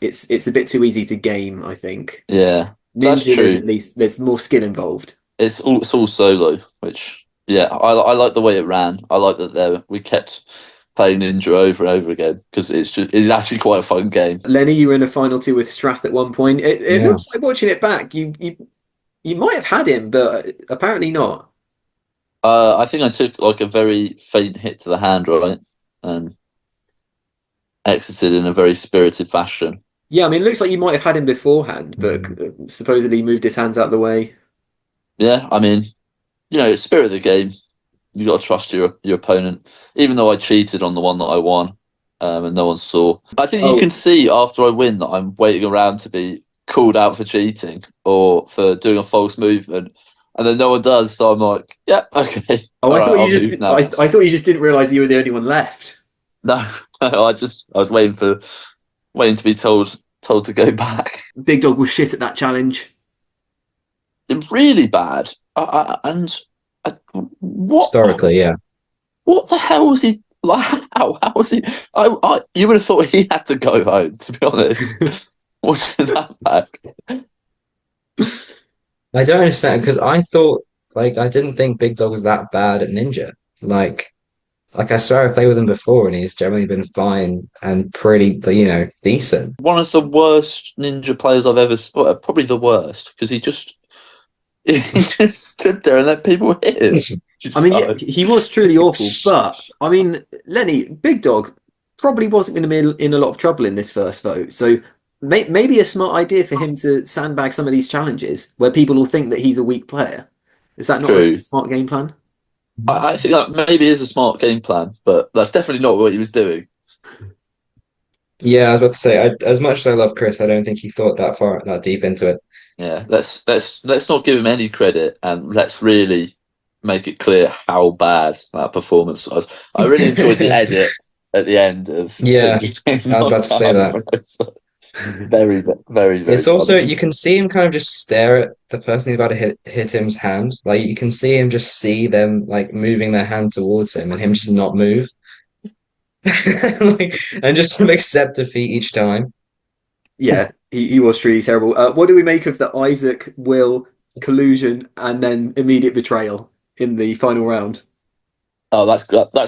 It's a bit too easy to game, I think. Yeah, Ninja, that's true. at least there's more skill involved. It's all solo, which yeah, I like the way it ran. I like that we kept playing Ninja over and over again because it's actually quite a fun game. Lenny, you were in a final two with Strath at one point. It Yeah. looks like watching it back, you might have had him, but apparently not. I think I took like a very faint hit to the hand, right, and exited in a very spirited fashion. Yeah, I mean, it looks like you might have had him beforehand, but supposedly moved his hands out of the way. Yeah, I mean, spirit of the game. You got to trust your opponent. Even though I cheated on the one that I won, and no one saw. I think you can see after I win that I'm waiting around to be called out for cheating or for doing a false movement, and then no one does. So I'm like, yeah, okay. Oh, I thought you just I thought you just didn't realize you were the only one left. No, I was waiting to be told to go back. Big Dog was shit at that challenge. Really bad. What Historically, yeah. what the hell was he like? How was he? You would have thought he had to go home. To be honest, watching that back. I don't understand because I thought I didn't think Big Dog was that bad at Ninja. I swear I played with him before and he's generally been fine and pretty, decent. One of the worst Ninja players I've ever. Well, probably the worst because he just stood there and let people hit him. I mean, yeah, he was truly awful, but I mean, Lenny, Big Dog probably wasn't going to be in a lot of trouble in this first vote. So maybe a smart idea for him to sandbag some of these challenges where people will think that he's a weak player. Is that not a smart game plan? I think that maybe is a smart game plan, but that's definitely not what he was doing. Yeah, I was about to say, as much as I love Chris, I don't think he thought that deep into it. Yeah, let's not give him any credit, and let's really make it clear how bad that performance was. I really enjoyed the edit at the end of. Yeah, I was about to say that. Very, very, very. It's also you can see him kind of just stare at the person who's about to hit him's hand. Like you can see him just see them like moving their hand towards him, and him just not move, and just accept defeat each time. Yeah, he was truly terrible. What do we make of the Isaac, Will, collusion, and then immediate betrayal in the final round? Oh, that's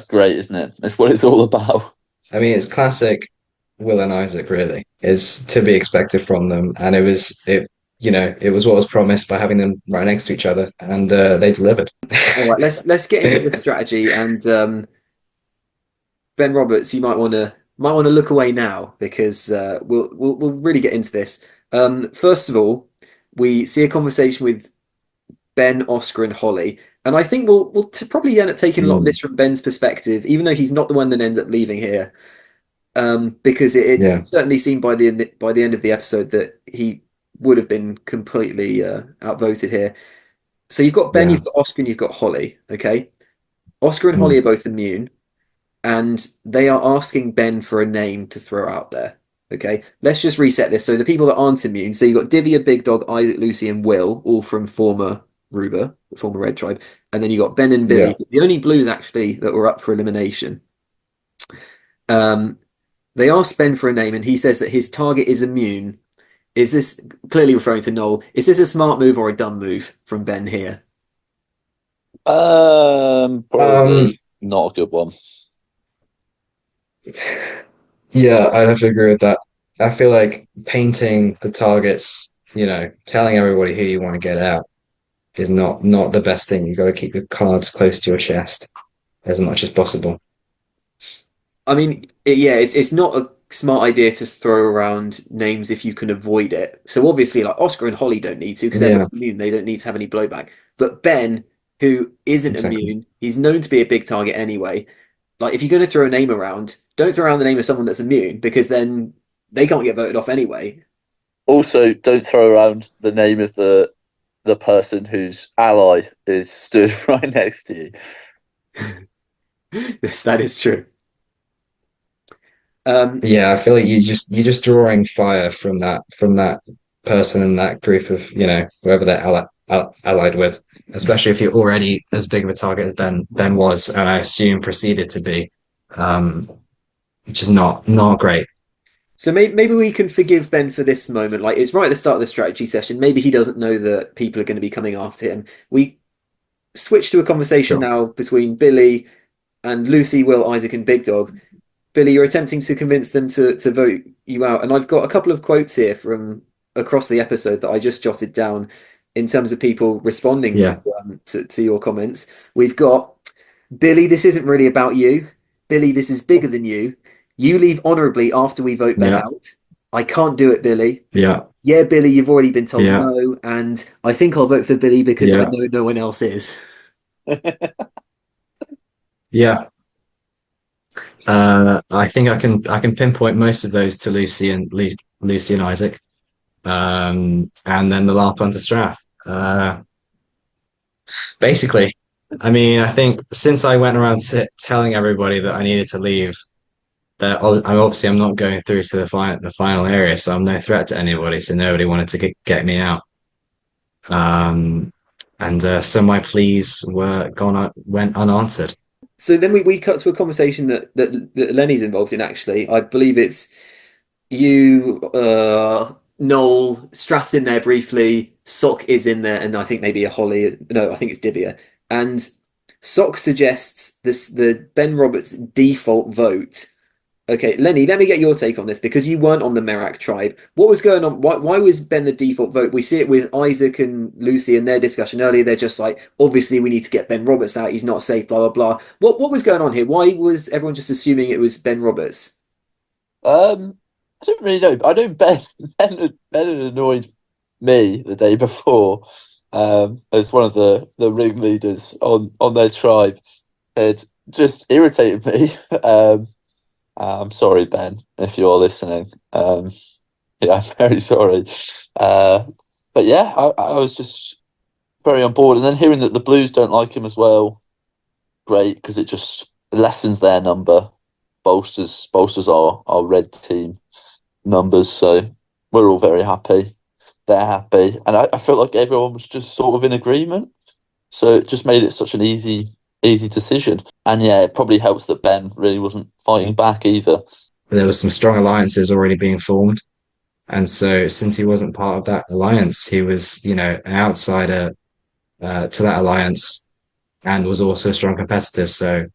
great, isn't it? That's what it's all about. I mean, it's classic Will and Isaac. Really, is to be expected from them, and it was what was promised by having them right next to each other, and they delivered. All right, let's get into the strategy and Ben Roberts, you might want to look away now because we'll really get into this. First of all, we see a conversation with Ben, Oscar, and Holly, and I think we'll probably end up taking a lot of Mm, this from Ben's perspective, even though he's not the one that ends up leaving here. Because yeah, it certainly seemed by the end of the episode that he would have been completely outvoted here. So you've got Ben, yeah. you've got Oscar, and you've got Holly. Okay, Oscar and Holly Mm, are both immune, and they are asking Ben for a name to throw out there. Okay, let's just reset this. So the people that aren't immune, so you've got Divya, Big Dog, Isaac, Lucy, and Will, all from former Ruber, the former Red Tribe, and then you got Ben and Billy, yeah. the only Blues actually that were up for elimination. Um, they ask Ben for a name, and he says that his target is immune. Is this clearly referring to Noel? Is this a smart move or a dumb move from Ben here? Um, Probably not a good one. yeah, I'd have to agree with that. I feel like painting the targets, telling everybody who you want to get out is not the best thing. You got to keep your cards close to your chest as much as possible. I mean, yeah, it's not a smart idea to throw around names if you can avoid it. So obviously, like Oscar and Holly don't need to because they're Yeah, both immune. They don't need to have any blowback. But Ben, who isn't exactly. immune, he's known to be a big target anyway. Like if you're going to throw a name around, don't throw around the name of someone that's immune because then they can't get voted off anyway. Also, don't throw around the name of the person whose ally is stood right next to you. Yes, that is true. Um, Yeah, I feel like you're just drawing fire from that person and that group of whoever they're allied with, especially if you're already as big of a target as Ben was, and I assume proceeded to be, um, which is not great. So maybe we can forgive Ben for this moment. Like it's right at the start of the strategy session. Maybe he doesn't know that people are going to be coming after him. We switch to a conversation Sure. now between Billy and Lucy, Will, Isaac, and Big Dog. Billy, you're attempting to convince them to vote you out, and I've got a couple of quotes here from across the episode that I just jotted down in terms of people responding to Yeah. to your comments. We've got Billy, this isn't really about you. Billy, this is bigger than you. You leave honorably after we vote Ben Yeah. out. I can't do it, Billy. Yeah. Yeah, Billy, you've already been told Yeah. no, and I think I'll vote for Billy because I Yeah. know no one else is. Yeah. I think I can pinpoint most of those to Lucy and Isaac. And then the last one to Strath. Basically, I mean, I think since I went around telling everybody that I needed to leave, that I'm not going through to the final area, so I'm no threat to anybody. So nobody wanted to get me out. Um, and so my pleas went unanswered. So then we cut to a conversation that Lenny's involved in, actually. I believe it's you, Noel, Strat's in there briefly, Sock is in there, and I think maybe a Holly. No, I think it's Divya. And Sock suggests the Ben Roberts default vote. Okay, Lenny, let me get your take on this because you weren't on the Merak tribe. What was going on? Why was Ben the default vote? We see it with Isaac and Lucy in their discussion earlier. They're just like, obviously, we need to get Ben Roberts out. He's not safe, blah, blah, blah. What was going on here? Why was everyone just assuming it was Ben Roberts? I don't really know. I know Ben had annoyed me the day before, as one of the ringleaders on their tribe. Had just irritated me. I'm sorry, Ben, if you're listening. Yeah, I'm very sorry. Uh, but yeah, I was just very on board. And then hearing that the Blues don't like him as well, great, because it just lessens their number, bolsters our red team numbers. So we're all very happy. They're happy. And I felt like everyone was just sort of in agreement. So it just made it such an easy decision. And yeah, it probably helps that Ben really wasn't fighting back either. There was some strong alliances already being formed. And so, since he wasn't part of that alliance, he was, an outsider to that alliance, and was also a strong competitor. So,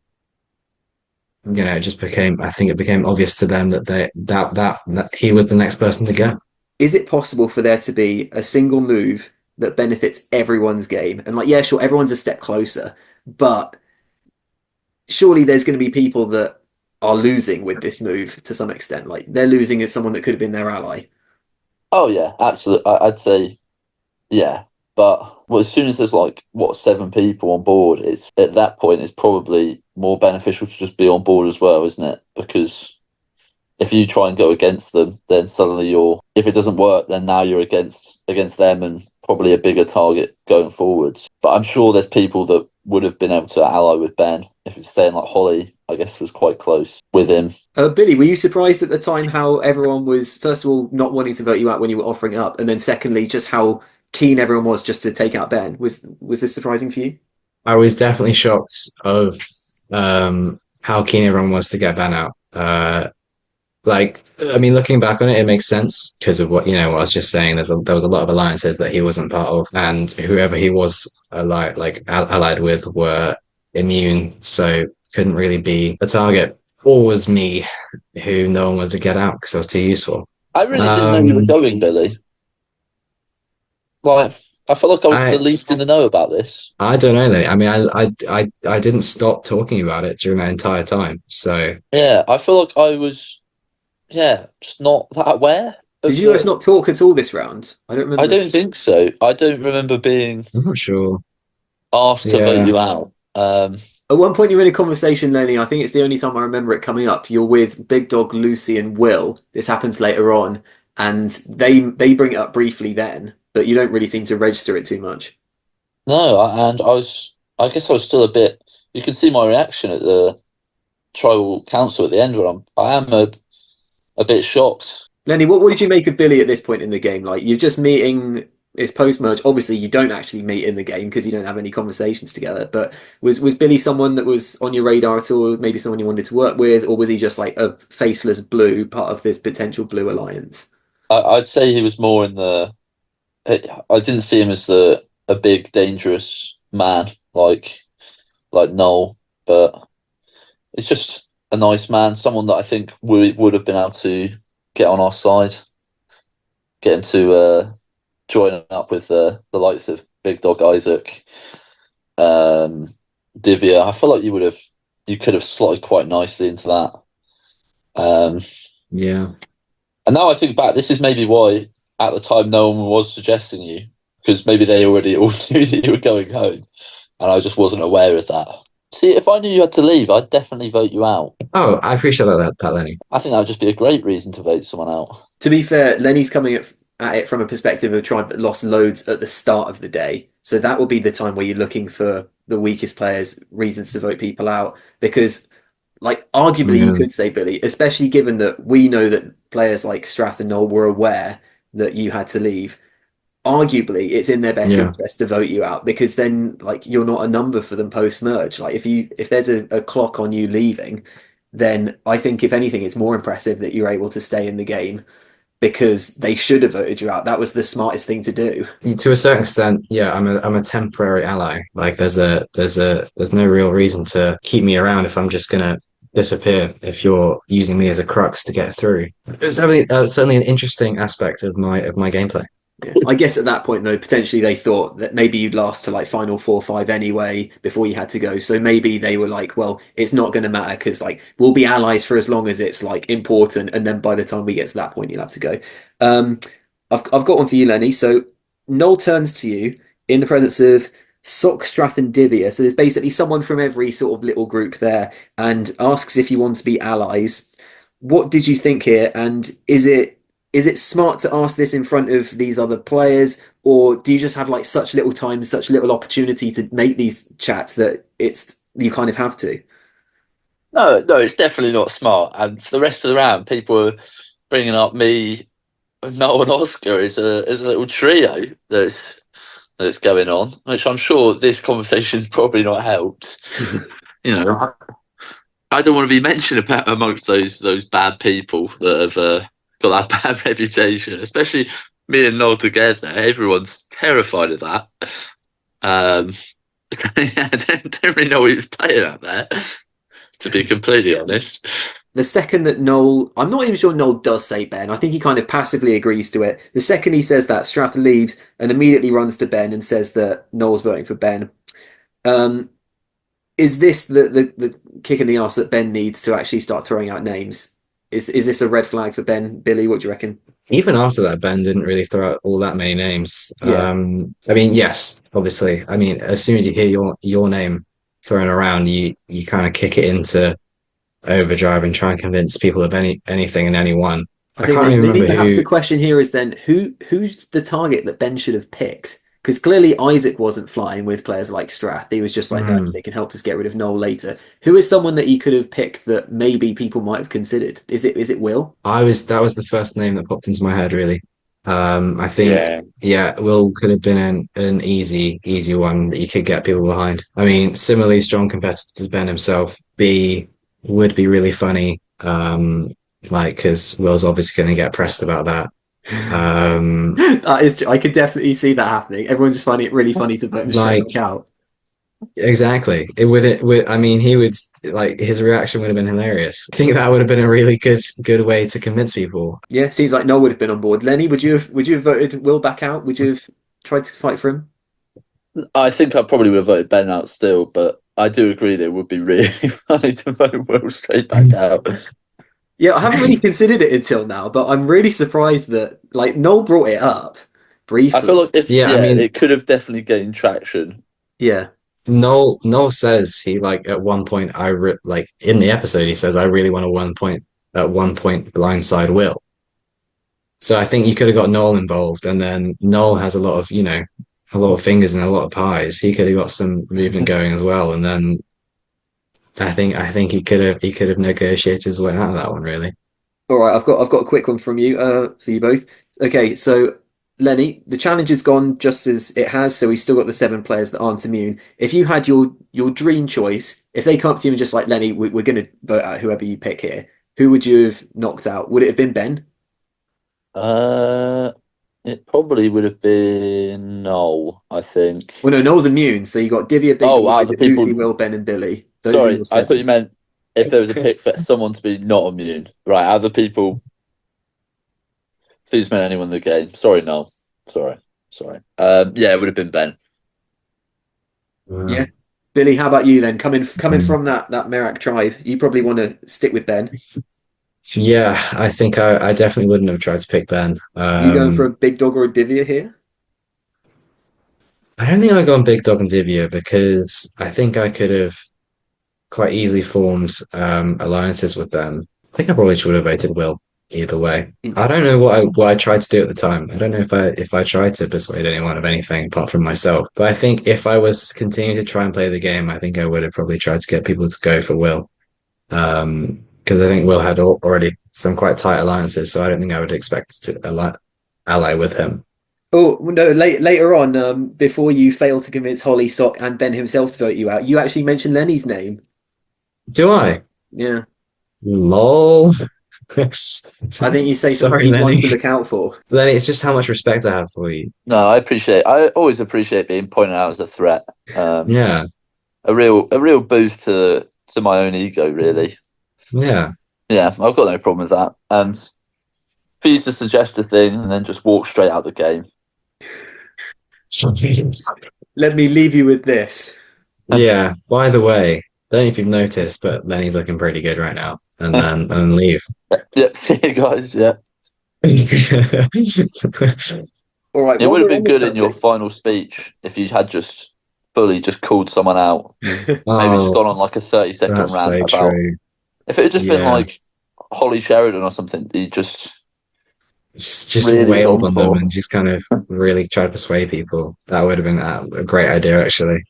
it just became, I think, it became obvious to them that that he was the next person to go. Is it possible for there to be a single move that benefits everyone's game? And like, yeah, sure, everyone's a step closer, but surely there's going to be people that are losing with this move to some extent. Like they're losing as someone that could have been their ally. Oh yeah, absolutely. I'd say yeah, but well, as soon as there's like what 7 people on board, it's at that point it's probably more beneficial to just be on board as well, isn't it? Because if you try and go against them, then suddenly if it doesn't work, then now you're against them and probably a bigger target going forwards. But I'm sure there's people that would have been able to ally with Ben if it's saying like Holly, I guess, was quite close with him. Billy, were you surprised at the time how everyone was, first of all, not wanting to vote you out when you were offering it up, and then secondly, just how keen everyone was just to take out Ben? Was this surprising for you? I was definitely shocked of how keen everyone was to get Ben out. Like, I mean, looking back on it, it makes sense because of what, what I was just saying. There was a lot of alliances that he wasn't part of, and whoever he was allied with were immune, so couldn't really be a target. Or was me, who no one wanted to get out because I was too useful. I really didn't know you were going, Billy. Like, I felt like I was the least in the know about this. I don't know, Lenny. I mean, I didn't stop talking about it during that entire time. So yeah, I feel like I was, just not that aware. Did you guys not talk at all this round? I don't remember. I don't think so. I don't remember being I'm not sure. asked to vote you out. At one point, you're in a conversation, Lenny. I think it's the only time I remember it coming up. You're with Big Dog, Lucy, and Will. This happens later on, and they bring it up briefly then, but you don't really seem to register it too much. No, and I guess I was still a bit. You can see my reaction at the tribal council at the end where I am a bit shocked. Lenny, what did you make of Billy at this point in the game? Like, you're just meeting. It's post merge. Obviously, you don't actually meet in the game because you don't have any conversations together. But was Billy someone that was on your radar at all? Maybe someone you wanted to work with, or was he just like a faceless blue part of this potential blue alliance? I'd say he was more in the. I didn't see him as a big dangerous man like Noel, but it's just a nice man, someone that I think would have been able to get on our side, get him to join up with the likes of Big Dog Isaac, Divya. I feel like you could have slotted quite nicely into that. Yeah. And now I think back, this is maybe why at the time no one was suggesting you, because maybe they already all knew that you were going home, and I just wasn't aware of that. See, if I knew you had to leave, I'd definitely vote you out. Oh, I appreciate that, Lenny. I think that would just be a great reason to vote someone out. To be fair, Lenny's coming at it from a perspective of a tribe that lost loads at the start of the day. So that will be the time where you're looking for the weakest players, reasons to vote people out. Because, like, arguably you could say, Billy, especially given that we know that players like Strath and Noel were aware that you had to leave. Arguably, it's in their best interest to vote you out because then, like, you're not a number for them post merge. Like, if there's a clock on you leaving, then I think if anything, it's more impressive that you're able to stay in the game because they should have voted you out. That was the smartest thing to do. To a certain extent, yeah, I'm a temporary ally. Like there's no real reason to keep me around if I'm just gonna disappear if you're using me as a crux to get through. It's certainly an interesting aspect of my gameplay. Yeah. I guess at that point, though, potentially they thought that maybe you'd last to like final 4 or 5 anyway before you had to go. So maybe they were like, well, it's not going to matter because like we'll be allies for as long as it's like important. And then by the time we get to that point, you'll have to go. I've got one for you, Lenny. So Noel turns to you in the presence of Sock, Strath, and Divya. So there's basically someone from every sort of little group there and asks if you want to be allies. What did you think here? And is it smart to ask this in front of these other players, or do you just have like such little time, such little opportunity to make these chats that you kind of have to? No, it's definitely not smart. And for the rest of the round, people are bringing up me, Noel, and Oscar as a little trio that's going on, which I'm sure this conversation's probably not helped. I don't want to be mentioned about amongst those bad people that have got that bad reputation, especially me and Noel together. Everyone's terrified of that. I don't really know what he's playing out there, to be completely honest. The second that Noel, I'm not even sure Noel does say Ben. I think he kind of passively agrees to it. The second he says that, Strath leaves and immediately runs to Ben and says that Noel's voting for Ben. Is this the kick in the arse that Ben needs to actually start throwing out names? Is this a red flag for Ben, Billy? What do you reckon? Even after that, Ben didn't really throw out all that many names. Yeah, I mean, yes, obviously. I mean, as soon as you hear your name thrown around, you kind of kick it into overdrive and try and convince people of anything and anyone. I I think can't even maybe remember perhaps the who. question here is then who's the target that Ben should have picked? Because clearly Isaac wasn't flying with players like Strath. He was just like, nice, Hmm. they can help us get rid of Noel later. Who is someone that he could have picked that maybe people might have considered? Is it Will? That was the first name that popped into my head, really. I think, Yeah. yeah, Will could have been an easy one that you could get people behind. I mean, similarly strong competitor to Ben himself. B would be really funny, like because Will's obviously going to get pressed about that. Um, That is, I could definitely see that happening. Everyone just finding it really funny to vote him straight like back out. exactly, it would. I mean, he would like his reaction would have been hilarious. I think that would have been a really good way to convince people. Yeah, seems like Noel would have been on board. Lenny, would you have voted Will back out? Would you have tried to fight for him? I think I probably would have voted Ben out still, but I do agree that it would be really funny to vote Will straight back out. Yeah, I haven't really considered it until now, but I'm really surprised that like Noel brought it up I feel briefly. like if Yeah, I yeah, mean, it could have definitely gained traction. Yeah. Noel says he like at one point like in the episode he says I really want to one point blindside Will. So I think you could have got Noel involved, and then Noel has a lot of a lot of fingers and a lot of pies. He could have got some movement going as well, and then I think he could have negotiated his way out of that one really. All right, I've got a quick one from you, for you both. Okay, so Lenny, the challenge has gone just as it has, so we've still got the seven players that aren't immune. If you had your dream choice, if they come up to you and just like Lenny, we're going to vote out whoever you pick here, who would you have knocked out? Would it have been Ben? Uh, it probably would have been Noel, I think. Well, no, Noel's immune, so you got Divya, Big Oh, Dog, out of the Isaac, Lucy, people. Will, Ben, and Billy. Those are Sorry, your I thought you seven. meant if there was a pick for someone to be not immune. Right, out of the people, who's meant anyone in the game. Sorry, Noel. Sorry. Yeah, it would have been Ben. Yeah. Um, Billy, how about you then? Coming from that Merak tribe, you probably want to stick with Ben. yeah, I think I definitely wouldn't have tried to pick Ben. You going for a Big Dog or a Divya here? I don't think I'd gone Big Dog and Divya because I think I could have quite easily formed alliances with them. I think I probably should have voted Will either way. I don't know what I tried to do at the time. I don't know if I tried to persuade anyone of anything apart from myself. But I think if I was continuing to try and play the game, I think I would have probably tried to get people to go for Will. Because I think Will had already some quite tight alliances, so I don't think I would expect to ally with him. Oh no! Later on, before you fail to convince Holly, Sock, and Ben himself to vote you out, you actually mentioned Lenny's name. Do I? Yeah, Lol. I think you say Sorry, he's one Lenny. to look out for. Lenny, it's just how much respect I have for you. No, I always appreciate being pointed out as a threat. Yeah, A real boost to my own ego, really. yeah. Yeah, I've got no problem with that. And for you to suggest a thing and then just walk straight out the game. Let me leave you with this. Yeah. By the way, I don't know if you've noticed, but Lenny's looking pretty good right now. And then leave. Yep, see you guys. Yeah, All right, it while would have we're been on this good in your subject, final speech if you had just fully just called someone out. Maybe just Oh, gone on like a 30-second that's rant so about. true. If it had just been Yeah. like Holly Sheridan or something, you just Just really wailed gone on them for. and just kind of really tried to persuade people. That would have been a great idea, actually.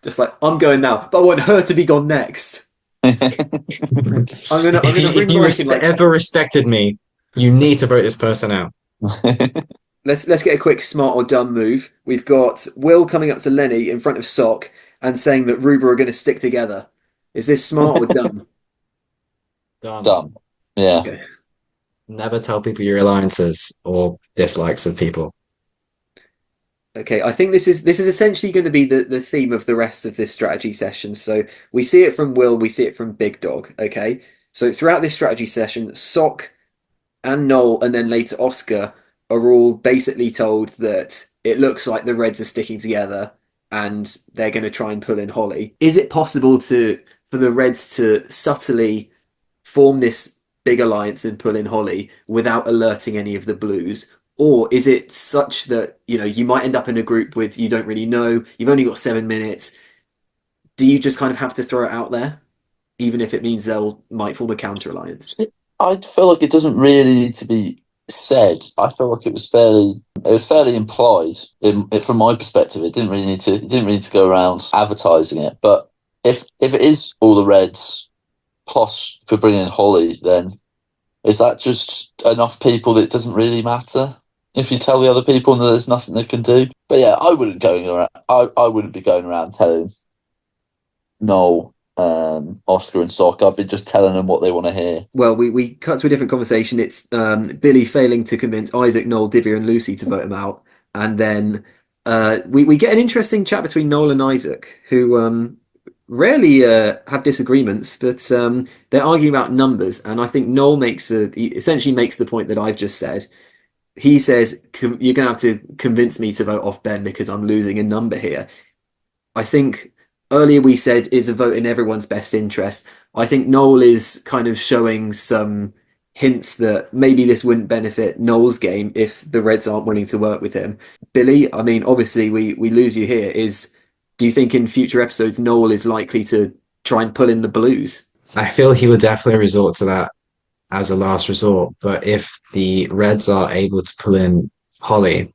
just like I'm going now, but I want her to be gone next. I'm If gonna you if ring you Mike and like ever respected me, you need to vote this person out. let's get a quick smart or dumb move. We've got Will coming up to Lenny in front of Sock and saying that Ruber are going to stick together. Is this smart or dumb? Dumb. Dumb. Yeah. Okay. Never tell people your alliances or dislikes of people. Okay, I think this is essentially going to be the theme of the rest of this strategy session. So we see it from Will, we see it from Big Dog. Okay, so throughout this strategy session, Sock and Noel, and then later Oscar are all basically told that it looks like the Reds are sticking together. and they're going to try and pull in Holly. Is it possible for the Reds to subtly form this big alliance and pull in Holly without alerting any of the Blues? Or is it such that, you might end up in a group with you don't really know, you've only got 7 minutes. Do you just kind of have to throw it out there, even if it means they'll might form a counter alliance? I feel like it doesn't really need to be said. I feel like it was fairly implied from my perspective. It didn't really need to go around advertising it. But if it is all the Reds plus if we're bringing in Holly, then is that just enough people that it doesn't really matter if you tell the other people that there's nothing they can do? But yeah, I wouldn't be going around telling Noel, Oscar and Sock. I'd be just telling them what they want to hear. Well, we cut to a different conversation. It's Billy failing to convince Isaac, Noel, Divya, and Lucy to vote him out, and then we get an interesting chat between Noel and Isaac, who rarely have disagreements, but they're arguing about numbers, and I think Noel he essentially makes the point that I've just said. He says, "You're going to have to convince me to vote off Ben because I'm losing a number here." I think earlier we said it's a vote in everyone's best interest. I think Noel is kind of showing some hints that maybe this wouldn't benefit Noel's game if the Reds aren't willing to work with him. Billy, I mean, obviously we lose you here. Do you think in future episodes Noel is likely to try and pull in the Blues? I feel he would definitely resort to that as a last resort. But if the Reds are able to pull in Holly,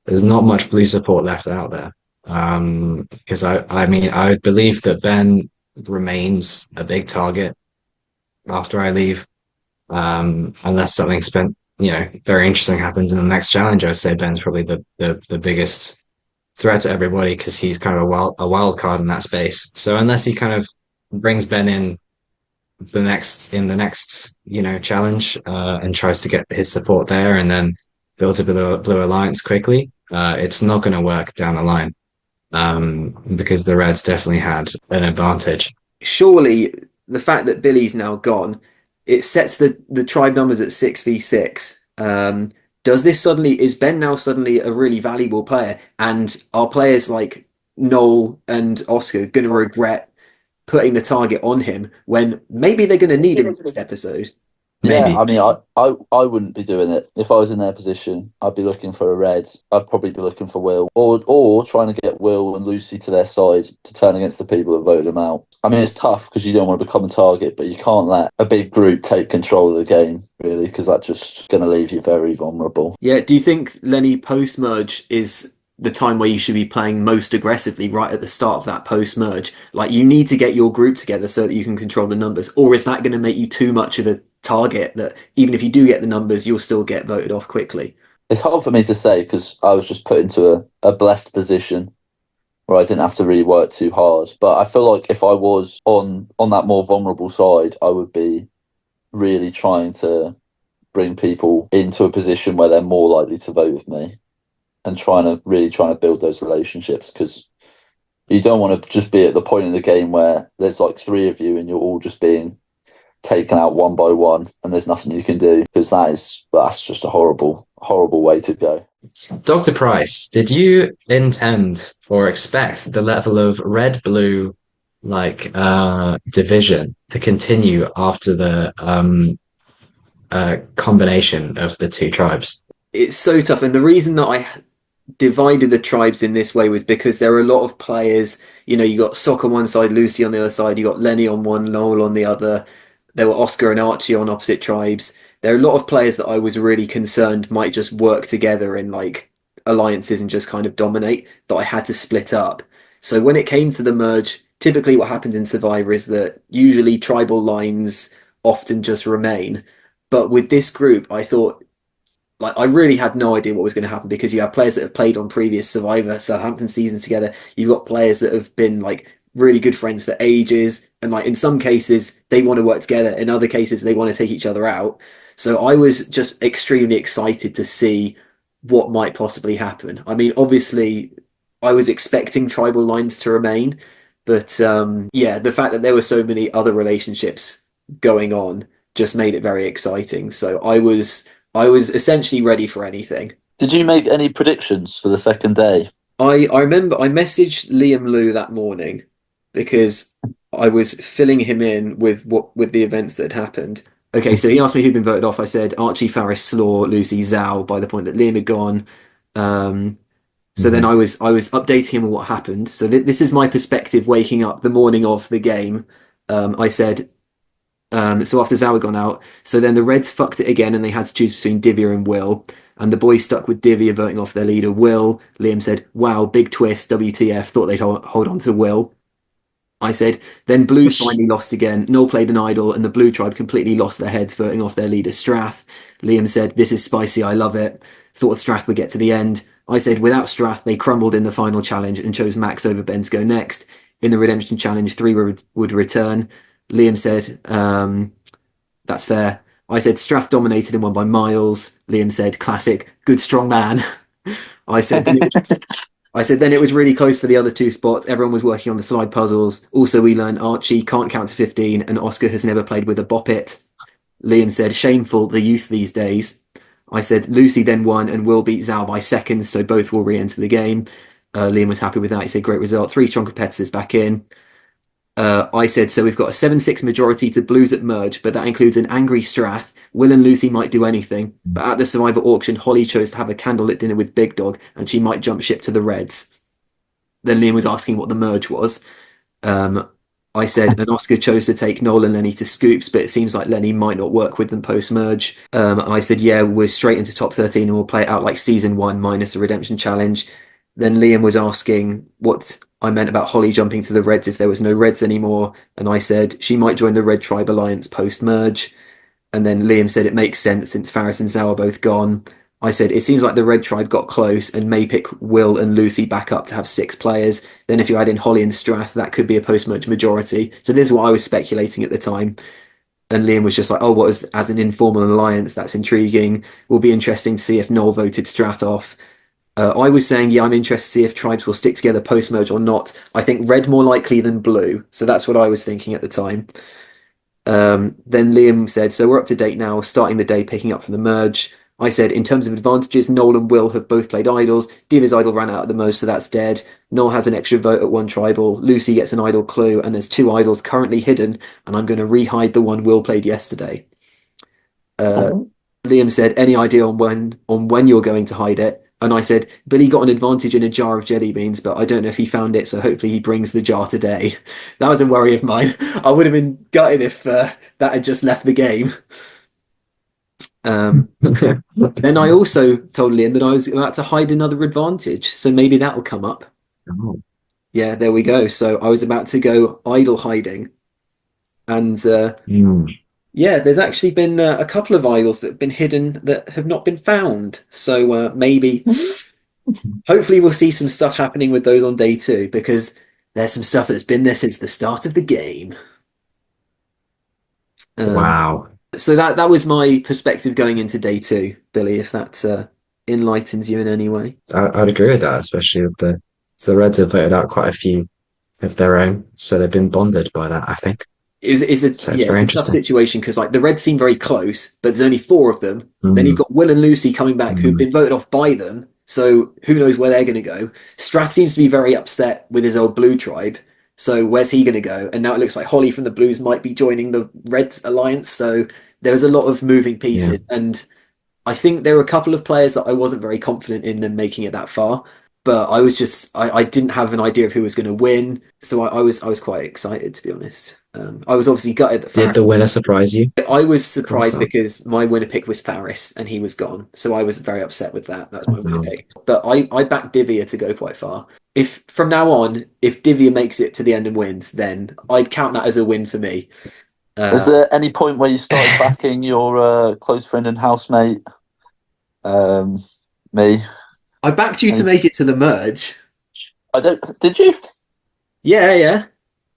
there's not much blue support left out there. Because I mean, I would believe that Ben remains a big target after I leave, unless something very interesting happens in the next challenge. I'd say Ben's probably the biggest threat to everybody because he's kind of a wild card in that space. So unless he kind of brings Ben in the next challenge and tries to get his support there and then build a blue alliance quickly, it's not going to work down the line. Because the Reds definitely had an advantage. Surely the fact that Billy's now gone, it sets the tribe numbers at 6v6. Is Ben now suddenly a really valuable player? And are players like Noel and Oscar going to regret putting the target on him when maybe they're going to need him next episode? Yeah, Maybe. I mean, I wouldn't be doing it if I was in their position. I'd be looking for a red. I'd probably be looking for Will, or trying to get Will and Lucy to their side to turn against the people that voted them out. I mean, it's tough because you don't want to become a target, but you can't let a big group take control of the game, really, because that's just going to leave you very vulnerable. Yeah, do you think Lenny post-merge is the time where you should be playing most aggressively right at the start of that post-merge? Like you need to get your group together so that you can control the numbers, or is that going to make you too much of a target that even if you do get the numbers, you'll still get voted off quickly? It's hard for me to say because I was just put into a blessed position where I didn't have to really work too hard. But I feel like if I was on that more vulnerable side, I would be really trying to bring people into a position where they're more likely to vote with me and trying to build those relationships because you don't want to just be at the point in the game where there's like three of you and you're all just being taken out one by one and there's nothing you can do because that's just a horrible way to go. Dr. Price, did you intend or expect the level of red-blue division to continue after the combination of the two tribes? It's so tough, and the reason that I divided the tribes in this way was because there are a lot of players. You got Sock on one side, Lucy on the other side, you got Lenny on one, Noel on the other. There were Oscar and Archie on opposite tribes. There are a lot of players that I was really concerned might just work together in like alliances and just kind of dominate, that I had to split up. So when it came to the merge, typically what happens in Survivor is that usually tribal lines often just remain. But with this group, I thought, like, I really had no idea what was going to happen because you have players that have played on previous Survivor Southampton seasons together. You've got players that have been like really good friends for ages, and like in some cases they want to work together, in other cases they want to take each other out. So I was just extremely excited to see what might possibly happen. I mean, obviously, I was expecting tribal lines to remain, but yeah, the fact that there were so many other relationships going on just made it very exciting. So I was essentially ready for anything. Did you make any predictions for the second day? I remember I messaged Liam Lou that morning because I was filling him in with the events that had happened. Okay, so he asked me who'd been voted off. I said Archie, Faris, Slaw, Lucy, Zhao by the point that Liam had gone. Um, so then Mhm. I was updating him on what happened. So this is my perspective waking up the morning of the game. I said so after Zhao had gone out, so then the Reds fucked it again and they had to choose between Divya and Will. And the boys stuck with Divya voting off their leader, Will. Liam said, wow, big twist, WTF, thought they'd hold on to Will. I said, then Blues finally lost again. Noel played an idol, and the Blue Tribe completely lost their heads, voting off their leader, Strath. Liam said, this is spicy, I love it. Thought Strath would get to the end. I said, without Strath, they crumbled in the final challenge and chose Max over Ben to go next. In the Redemption Challenge, three would return. Liam said, that's fair. I said, Strath dominated and won by miles. Liam said, classic, good strong man. I said, then it was I said then it was really close for the other two spots. Everyone was working on the slide puzzles. Also, we learned Archie can't count to 15 and Oscar has never played with a bop it. Liam said, shameful, the youth these days. I said, Lucy then won and will beat Zhao by seconds, so both will re-enter the game. Liam was happy with that. He said, great result. Three strong competitors back in. I said, so we've got a 7-6 majority to Blues at merge, but that includes an angry Strath. Will and Lucy might do anything, but at the Survivor auction, Holly chose to have a candlelit dinner with Big Dog, and she might jump ship to the Reds. Then Liam was asking what the merge was. Um, I said, and Oscar chose to take Noel and Lenny to Scoops, but it seems like Lenny might not work with them post merge. I said, yeah, we're straight into top 13 and we'll play it out like season one minus a redemption challenge. Then Liam was asking what I meant about Holly jumping to the Reds if there was no Reds anymore. And I said, she might join the Red Tribe Alliance post merge. And then Liam said, it makes sense since Faris and Zhao are both gone. I said, it seems like the Red Tribe got close and may pick Will and Lucy back up to have 6 players. Then if you add in Holly and Strath, that could be a post-merge majority. So this is what I was speculating at the time. And Liam was just like, oh, what is as an informal alliance? That's intriguing. Will be interesting to see if Noel voted Strath off. I was saying, yeah, I'm interested to see if tribes will stick together post-merge or not. I think red more likely than blue. So that's what I was thinking at the time. Then Liam said, so we're up to date now, starting the day picking up from the merge. I said, in terms of advantages, Noel and Will have both played idols. Diva's idol ran out at the most, so that's dead. Noel has an extra vote at one tribal. Lucy gets an idol clue, and there's 2 idols currently hidden, and I'm going to re-hide the one Will played yesterday. Liam said, any idea on when you're going to hide it? And I said, Billy got an advantage in a jar of jelly beans, but I don't know if he found it, so hopefully he brings the jar today. That was a worry of mine. I would have been gutted if that had just left the game. Then I also told Liam that I was about to hide another advantage, so maybe that'll come up. Oh. Yeah, there we go. So I was about to go idol hiding. And Mm. yeah, there's actually been a couple of idols that have been hidden that have not been found. So maybe, hopefully, we'll see some stuff happening with those on day 2 because there's some stuff that's been there since the start of the game. Wow. So that was my perspective going into day 2, Billy. If that enlightens you in any way. I'd agree with that, especially with so the Reds have voted out quite a few of their own, so they've been bonded by that, I think. It's So it's very a tough interesting. situation because like the Reds seem very close, but there's only 4 of them. Then you've Mm. got Will and Lucy coming back who've Mm. been voted off by them. So who knows where they're going to go? Strat seems to be very upset with his old Blue tribe. So where's he going to go? And now it looks like Holly from the Blues might be joining the Reds alliance. So there's a lot of moving Yeah. pieces, and I think there were a couple of players that I wasn't very confident in them making it that far. But I was just I didn't have an idea of who was going to win, so I was quite excited to be honest. I was obviously gutted that Did Faris. the winner surprise you? I was Of course surprised not. because my winner pick was Faris and he was gone, so I was very upset with that. That was my winner Oh. pick. But I backed Divya to go quite far. If from now on, if Divya makes it to the end and wins, then I'd count that as a win for me. Was there any point where you started backing your close friend and housemate, me? I backed you to make it to the merge. I don't. Did you? Yeah, yeah.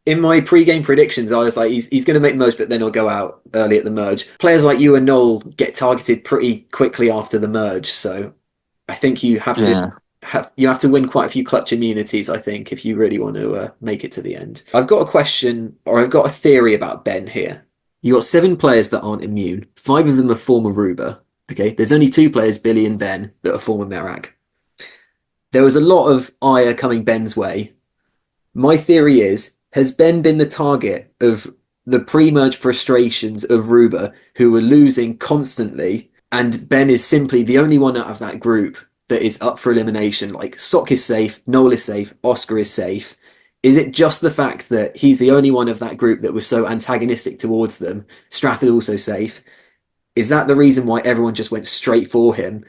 In my pre-game predictions, I was like, he's going to make the merge, but then he'll go out early at the merge. Players like you and Noel get targeted pretty quickly after the merge, so I think you have to Yeah. you have to win quite a few clutch immunities. I think if you really want to make it to the end. I've got a question, or I've got a theory about Ben here. You got 7 players that aren't immune. 5 of them are former Ruba. Okay, there's only 2 players, Billy and Ben, that are former Merak. there was a lot of ire coming Ben's way. My theory is, has Ben been the target of the pre-merge frustrations of Ruba, who were losing constantly, and Ben is simply the only one out of that group that is up for elimination? Like, Sock is safe, Noel is safe, Oscar is safe. Is it just the fact that he's the only one of that group that was so antagonistic towards them? Strath is also safe. Is that the reason why everyone just went straight for him?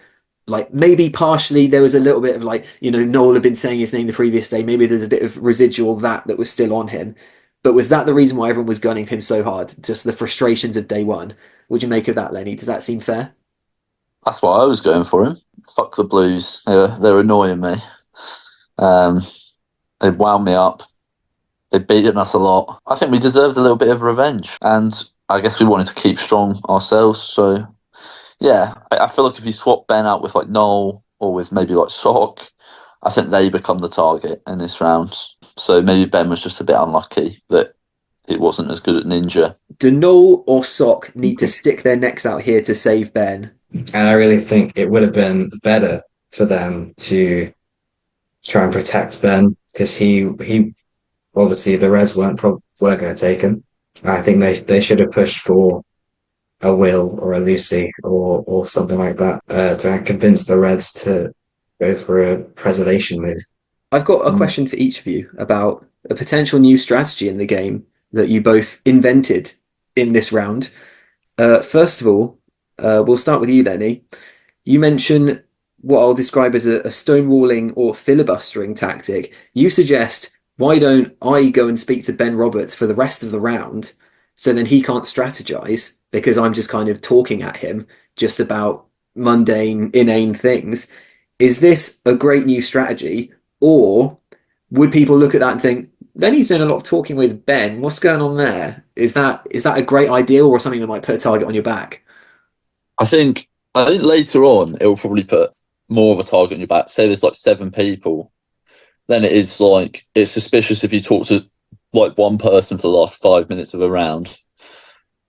Like, maybe partially there was a little bit of, like, Noel had been saying his name the previous day. Maybe there's a bit of residual that was still on him. But was that the reason why everyone was gunning him so hard? Just the frustrations of day one. What do you make of that, Lenny? Does that seem fair? That's why I was going for him. Fuck the Blues. They're annoying me. Um, they wound me up. They've beaten us a lot. I think we deserved a little bit of revenge, and I guess we wanted to keep strong ourselves. So yeah, I feel like if you swap Ben out with like Noel or with maybe like Sock, I think they become the target in this round. So maybe Ben was just a bit unlucky that it wasn't as good at Ninja. Do Noel or Sock need to stick their necks out here to save Ben? And I really think it would have been better for them to try and protect Ben because he obviously the Reds weren't going to take him. I think they should have pushed for a Will or a Lucy or something like that to convince the Reds to go for a preservation move. I've got a question for each of you about a potential new strategy in the game that you both invented in this round. First of all, we'll start with you, Lenny. You mentioned what I'll describe as a stonewalling or filibustering tactic. You suggest, why don't I go and speak to Ben Roberts for the rest of the round so then he can't strategize because I'm just kind of talking at him just about mundane, inane things. Is this a great new strategy? Or would people look at that and think, Lenny's doing a lot of talking with Ben. What's going on there? Is that a great idea or something that might put a target on your back? I think later on it will probably put more of a target on your back. Say there's like 7 people, then it is like it's suspicious if you talk to like one person for the last 5 minutes of a round.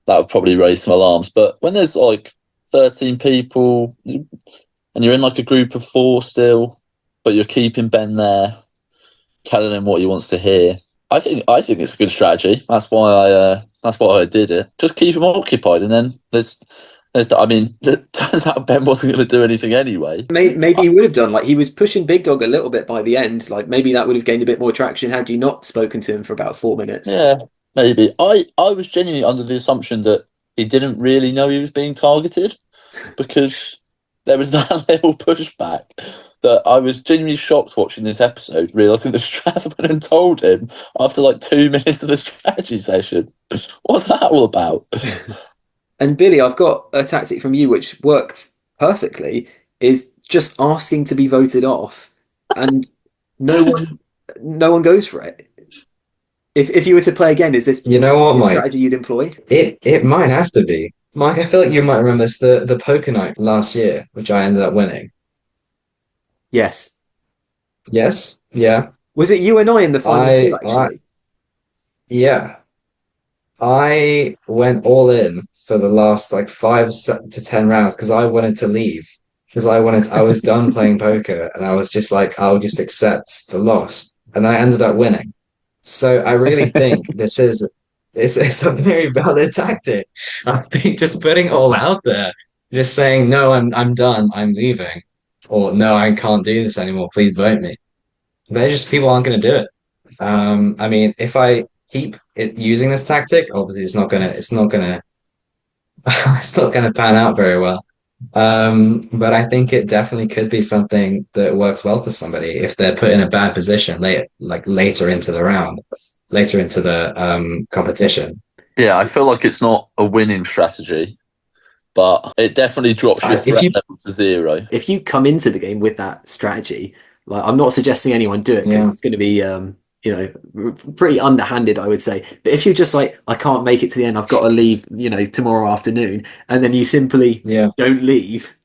That would probably raise some alarms. But when there's like 13 people and you're in like a group of 4 still, but you're keeping Ben there, telling him what he wants to hear. I think it's a good strategy. That's why I did it. Just keep him occupied, and then I mean, it turns out Ben wasn't going to do anything anyway. Maybe he would have done. Like, he was pushing Big Dog a little bit by the end. Like, maybe that would have gained a bit more traction had you not spoken to him for about 4 minutes. Yeah, maybe. I was genuinely under the assumption that he didn't really know he was being targeted because there was that little pushback that I was genuinely shocked watching this episode, realising that Strath went and told him after like 2 minutes of the strategy session. What's that all about? And Billy, I've got a tactic from you which worked perfectly, is just asking to be voted off. And no one goes for it. If you were to play again, is this You know what, the Mike? strategy you'd employ? It might have to be. Mike, I feel like you might remember this, the poker night last year, which I ended up winning. Yes. Yes? Yeah. Was it you and I in the final two, I actually? yeah. I went all in for the last like to 10 rounds because I wanted to leave. Because I was done playing poker and I was just like, I'll just accept the loss. And I ended up winning. So I really think it's a very valid tactic. I think just putting it all out there, just saying, no, I'm done, I'm leaving. Or no, I can't do this anymore, please vote me. They're just people aren't gonna do it. I mean, if I keep it using this tactic, obviously it's not gonna pan out very well. But I think it definitely could be something that works well for somebody if they're put in a bad position later into the round, later into the competition. Yeah, I feel like it's not a winning strategy, but it definitely drops your If threat you level to 0. If you come into the game with that strategy, like, I'm not suggesting anyone do it because Yeah. it's going to be pretty underhanded, I would say. But if you're just like, I can't make it to the end, I've got to leave, tomorrow afternoon, and then you simply Yeah. don't leave,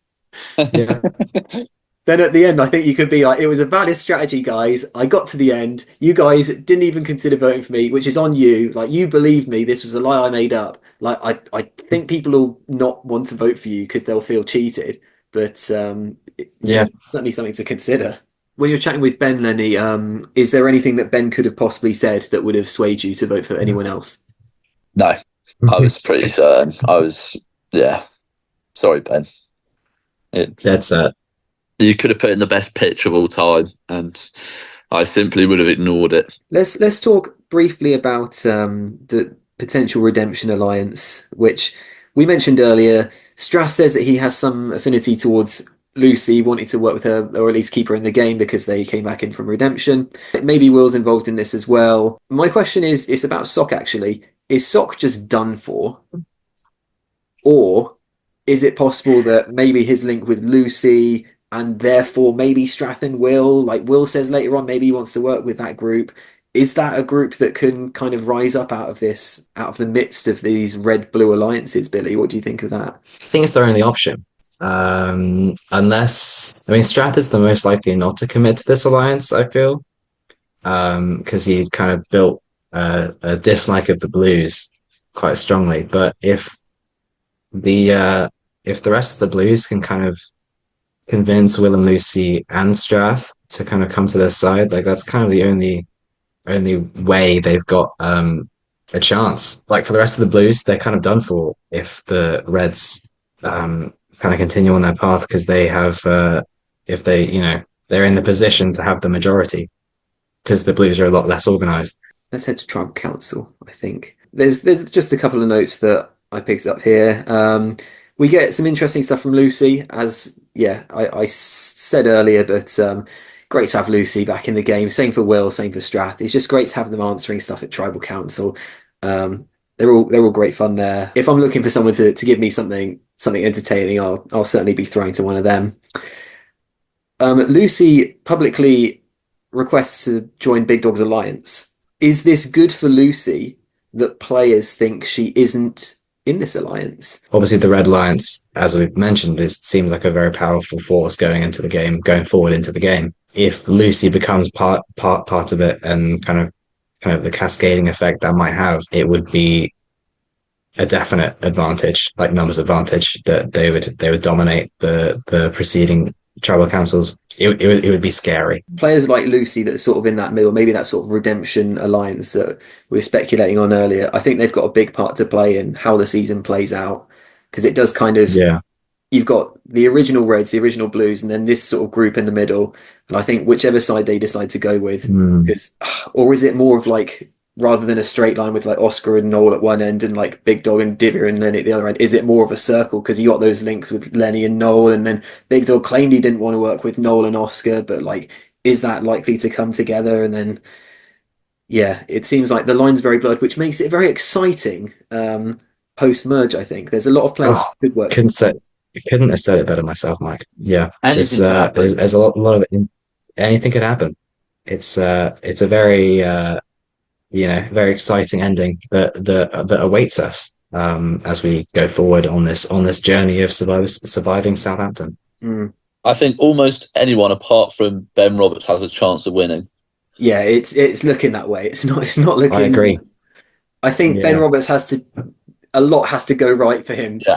Yeah. then at the end, I think you could be like, it was a valid strategy, guys. I got to the end. You guys didn't even consider voting for me, which is on you. Like, you believed me. This was a lie I made up. Like, I think people will not want to vote for you because they'll feel cheated. But it's Yeah. certainly something to consider. When you're chatting with Ben, Lenny, is there anything that Ben could have possibly said that would have swayed you to vote for anyone else? No, I was pretty certain. Yeah. Sorry, Ben. Dead set. You could have put in the best pitch of all time, and I simply would have ignored it. Let's talk briefly about the potential redemption alliance, which we mentioned earlier. Strath says that he has some affinity towards Lucy, wanting to work with her or at least keep her in the game because they came back in from redemption. Maybe Will's involved in this as well. My question is, it's about Sock actually. Is Sock just done for? Or is it possible that maybe his link with Lucy and therefore maybe Strath and Will, like Will says later on, maybe he wants to work with that group. Is that a group that can kind of rise up out of this, out of the midst of these red-blue alliances, Billy? What do you think of that? I think it's their only option. Unless, I mean, Strath is the most likely not to commit to this alliance, I feel, because he kind of built a dislike of the Blues quite strongly. But if the rest of the Blues can kind of convince Will and Lucy and Strath to kind of come to their side, like that's kind of the only way they've got a chance. Like for the rest of the Blues, they're kind of done for if the Reds kind of continue on their path because they have if they they're in the position to have the majority because the Blues are a lot less organized. Let's head to Tribal Council, I think. There's just a couple of notes that I picked up here. We get some interesting stuff from Lucy, as I said earlier, but great to have Lucy back in the game. Same for Will, same for Strath. It's just great to have them answering stuff at Tribal Council. They're all great fun there. If I'm looking for someone to give me something entertaining, I'll certainly be throwing to one of them. Lucy publicly requests to join Big Dog's alliance. Is this good for Lucy that players think she isn't in this alliance? Obviously, the Red Alliance, as we've mentioned, seems like a very powerful force going forward into the game. If Lucy becomes part of it, and kind of the cascading effect that might have, it would be a definite advantage, like numbers advantage, that they would dominate the preceding tribal councils. It would be scary. Players like Lucy that are sort of in that middle, maybe that sort of redemption alliance that we were speculating on earlier, I think they've got a big part to play in how the season plays out, because it does kind of, you've got the original Reds, the original Blues, and then this sort of group in the middle. And I think whichever side they decide to go with, or is it more of like, rather than a straight line with like Oscar and Noel at one end and like Big Dog and Divya and Lenny at the other end, is it more of a circle? Because you got those links with Lenny and Noel, and then Big Dog claimed he didn't want to work with Noel and Oscar, but like, is that likely to come together? And then, it seems like the line's very blurred, which makes it very exciting post-merge, I think. There's a lot of players who could work. Couldn't have said it better myself, Mike. Yeah, there's a lot of anything could happen. It's a very very exciting ending that awaits us as we go forward on this journey of surviving Southampton. I think almost anyone apart from Ben Roberts has a chance of winning. Yeah, it's looking that way. It's not looking. I agree. I think Ben Roberts a lot has to go right for him to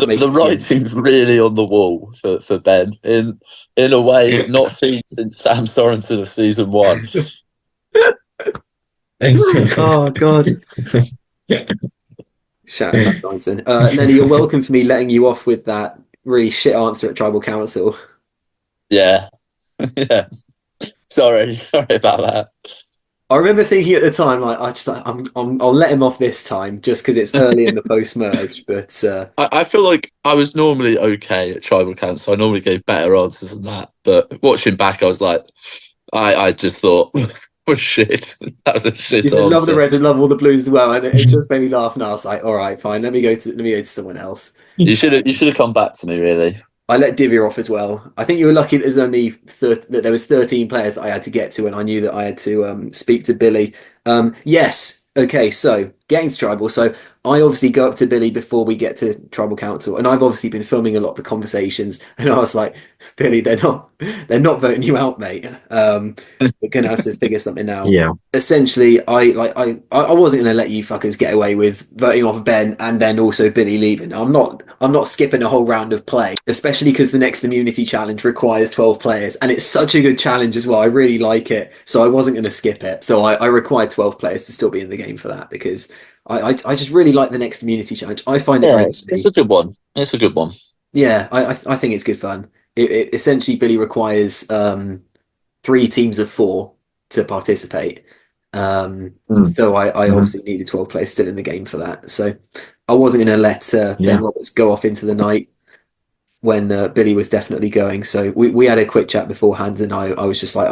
make the writing's really on the wall for Ben in a way not seen since Sam Sorensen of season 1. Oh God! Shout out to Johnson. Lenny, you're welcome for me letting you off with that really shit answer at Tribal Council. Yeah. Sorry about that. I remember thinking at the time, like, I'll let him off this time just because it's early in the post-merge. But I feel like I was normally okay at Tribal Council. I normally gave better answers than that. But watching back, I was like, I just thought, oh shit, that was a shit. You said love the Reds and love all the Blues as well, and it just made me laugh. And I was like, all right, fine, let me go to someone else. You should have come back to me, really. I let Divya off as well. I think you were lucky that there's only that there was 13 players that I had to get to, and I knew that I had to speak to Billy. Yes. Okay. So getting to Tribal. So I obviously go up to Billy before we get to tribal council, and I've obviously been filming a lot of the conversations, and I was like, Billy, they're not voting you out, mate. We're gonna have to figure something out. Yeah. Essentially, I wasn't gonna let you fuckers get away with voting off Ben and then also Billy leaving. I'm not skipping a whole round of play, especially because the next immunity challenge requires 12 players, and it's such a good challenge as well. I really like it, so I wasn't gonna skip it. So I required 12 players to still be in the game for that because I just really like the next immunity challenge. I find it Yeah, really it's funny. a good one. It's a good one. Yeah, I think it's good fun. It essentially Billy requires three teams of four to participate. Mm. So I Mhm. obviously needed 12 players still in the game for that. So I wasn't going to let Ben Yeah. Roberts go off into the night when Billy was definitely going. So we had a quick chat beforehand, and I was just like,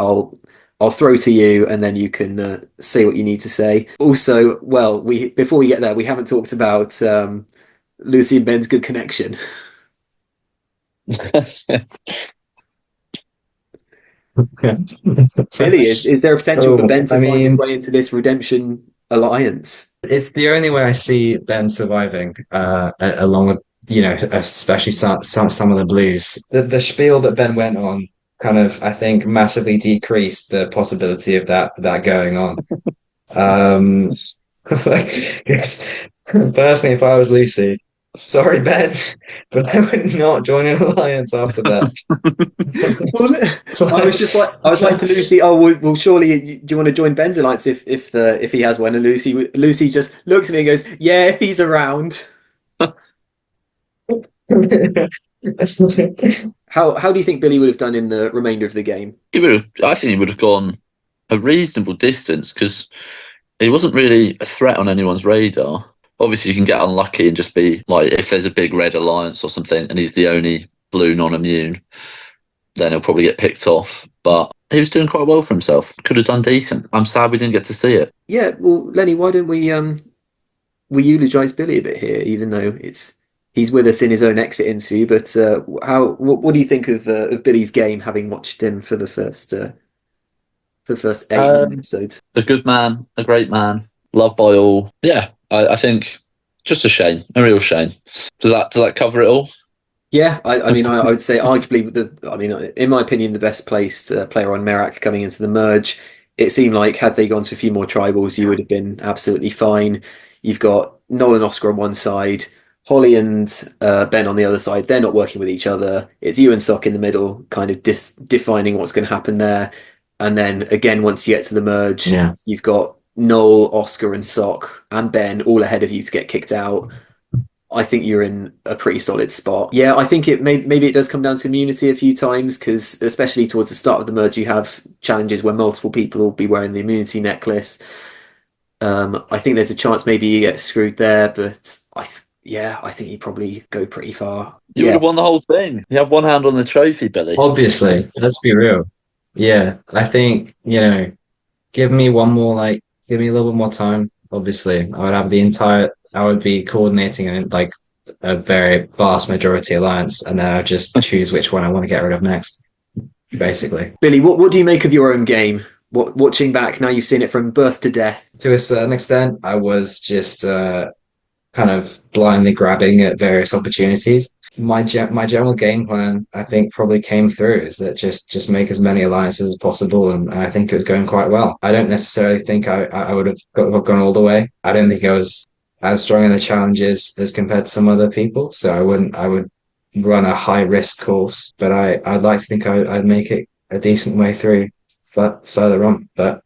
I'll throw to you, and then you can say what you need to say. Also, well, we before we get there, we haven't talked about Lucy and Ben's good connection. Billy, is there a potential for Ben Oh, to I find his mean, way into this redemption alliance? it's the only way I see Ben surviving, along with, especially some of the blues. The spiel that Ben went on kind of, I think, massively decreased the possibility of that going on. Um, like, personally, if I was Lucy, sorry, Ben, but I would not join an alliance after that. Well, I was like to Lucy, oh well, surely do you want to join Ben's alliance if he has one? And Lucy just looks at me and goes, yeah, if he's around. How do you think Billy would have done in the remainder of the game? I think he would have gone a reasonable distance because he wasn't really a threat on anyone's radar. Obviously, you can get unlucky and just be like, if there's a big red alliance or something, and he's the only blue non-immune, then he'll probably get picked off. But he was doing quite well for himself. Could have done decent. I'm sad we didn't get to see it. Yeah, well, Lenny, why don't we eulogize Billy a bit here, even though he's with us in his own exit interview. But what do you think of Billy's game, having watched him for the first eight nine Um, episodes? a good man, a great man, loved by all. Yeah, I think just a shame, a real shame. Does that cover it all? Yeah, I mean, I would say arguably I mean, in my opinion, the best placed player on Merak coming into the merge. It seemed like had they gone to a few more tribals, you would have been absolutely fine. You've got Noel and Oscar on one side, Holly and Ben on the other side. They're not working with each other. It's you and Sock in the middle, kind of defining what's going to happen there. And then again, once you get to the merge, Yeah. you've got Noel, Oscar, and Sock and Ben all ahead of you to get kicked out. I think you're in a pretty solid spot. Yeah, I think maybe it does come down to immunity a few times because especially towards the start of the merge, you have challenges where multiple people will be wearing the immunity necklace. I think there's a chance maybe you get screwed there, but yeah, I think you probably go pretty far. You would Yeah, have won the whole thing. You have one hand on the trophy, Billy. Obviously, let's be real. Yeah, I think, give me a little bit more time. Obviously, I would be coordinating like a very vast majority alliance, and then I just choose which one I want to get rid of next, basically. Billy, what do you make of your own game? Watching back now, you've seen it from birth to death. To a certain extent, I was just kind of blindly grabbing at various opportunities. My general game plan, I think, probably came through. Is that just make as many alliances as possible, and I think it was going quite well. I don't necessarily think I would have gone all the way. I don't think I was as strong in the challenges as compared to some other people, so I would run a high risk course, but I'd like to think I'd make it a decent way through further on, but.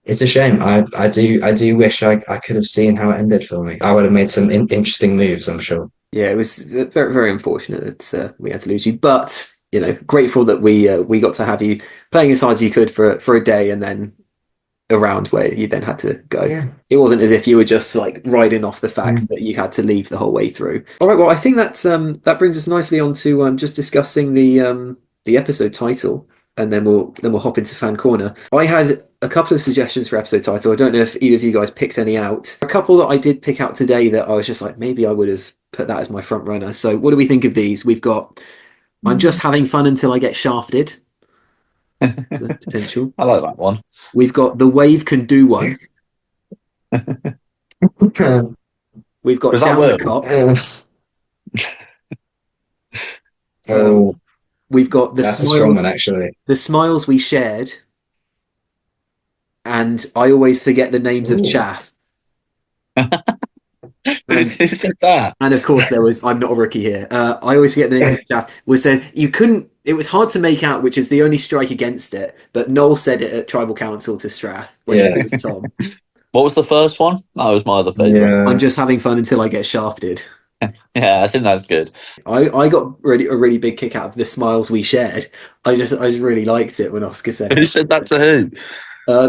It's a shame. I do wish I could have seen how it ended for me. I would have made some interesting moves, I'm sure. Yeah, it was very, very unfortunate that we had to lose you, but grateful that we got to have you playing as hard as you could for a day, and then a round where you then had to go. Yeah. It wasn't as if you were just like riding off the fact Mm. that you had to leave the whole way through. All right, well, I think that brings us nicely on to just discussing the episode title, and then we'll hop into fan corner. I had a couple of suggestions for episode title. I don't know if either of you guys picked any out. A couple that I did pick out today that I was just like maybe I would have put that as my front runner. So what do we think of these? We've got I'm just having fun until I get shafted. The potential. I like that one. We've got the wave can do one. We've got Was that Down the Will? Cops. Oh, We've got that's a strong one, actually. the smiles we shared, and I always forget the names of Ooh. chaff. And, Who said that? and of course, there was I'm not a rookie here. I always forget the names of chaff. Was said you couldn't. It was hard to make out which is the only strike against it. But Noel said it at Tribal Council to Strath when he Yeah. was with Tom. What was the first one? That was my other favourite. Yeah. I'm just having fun until I get shafted. Yeah, I think that's good. I got a really big kick out of the smiles we shared. I just really liked it when Oscar said Who it. said that to who?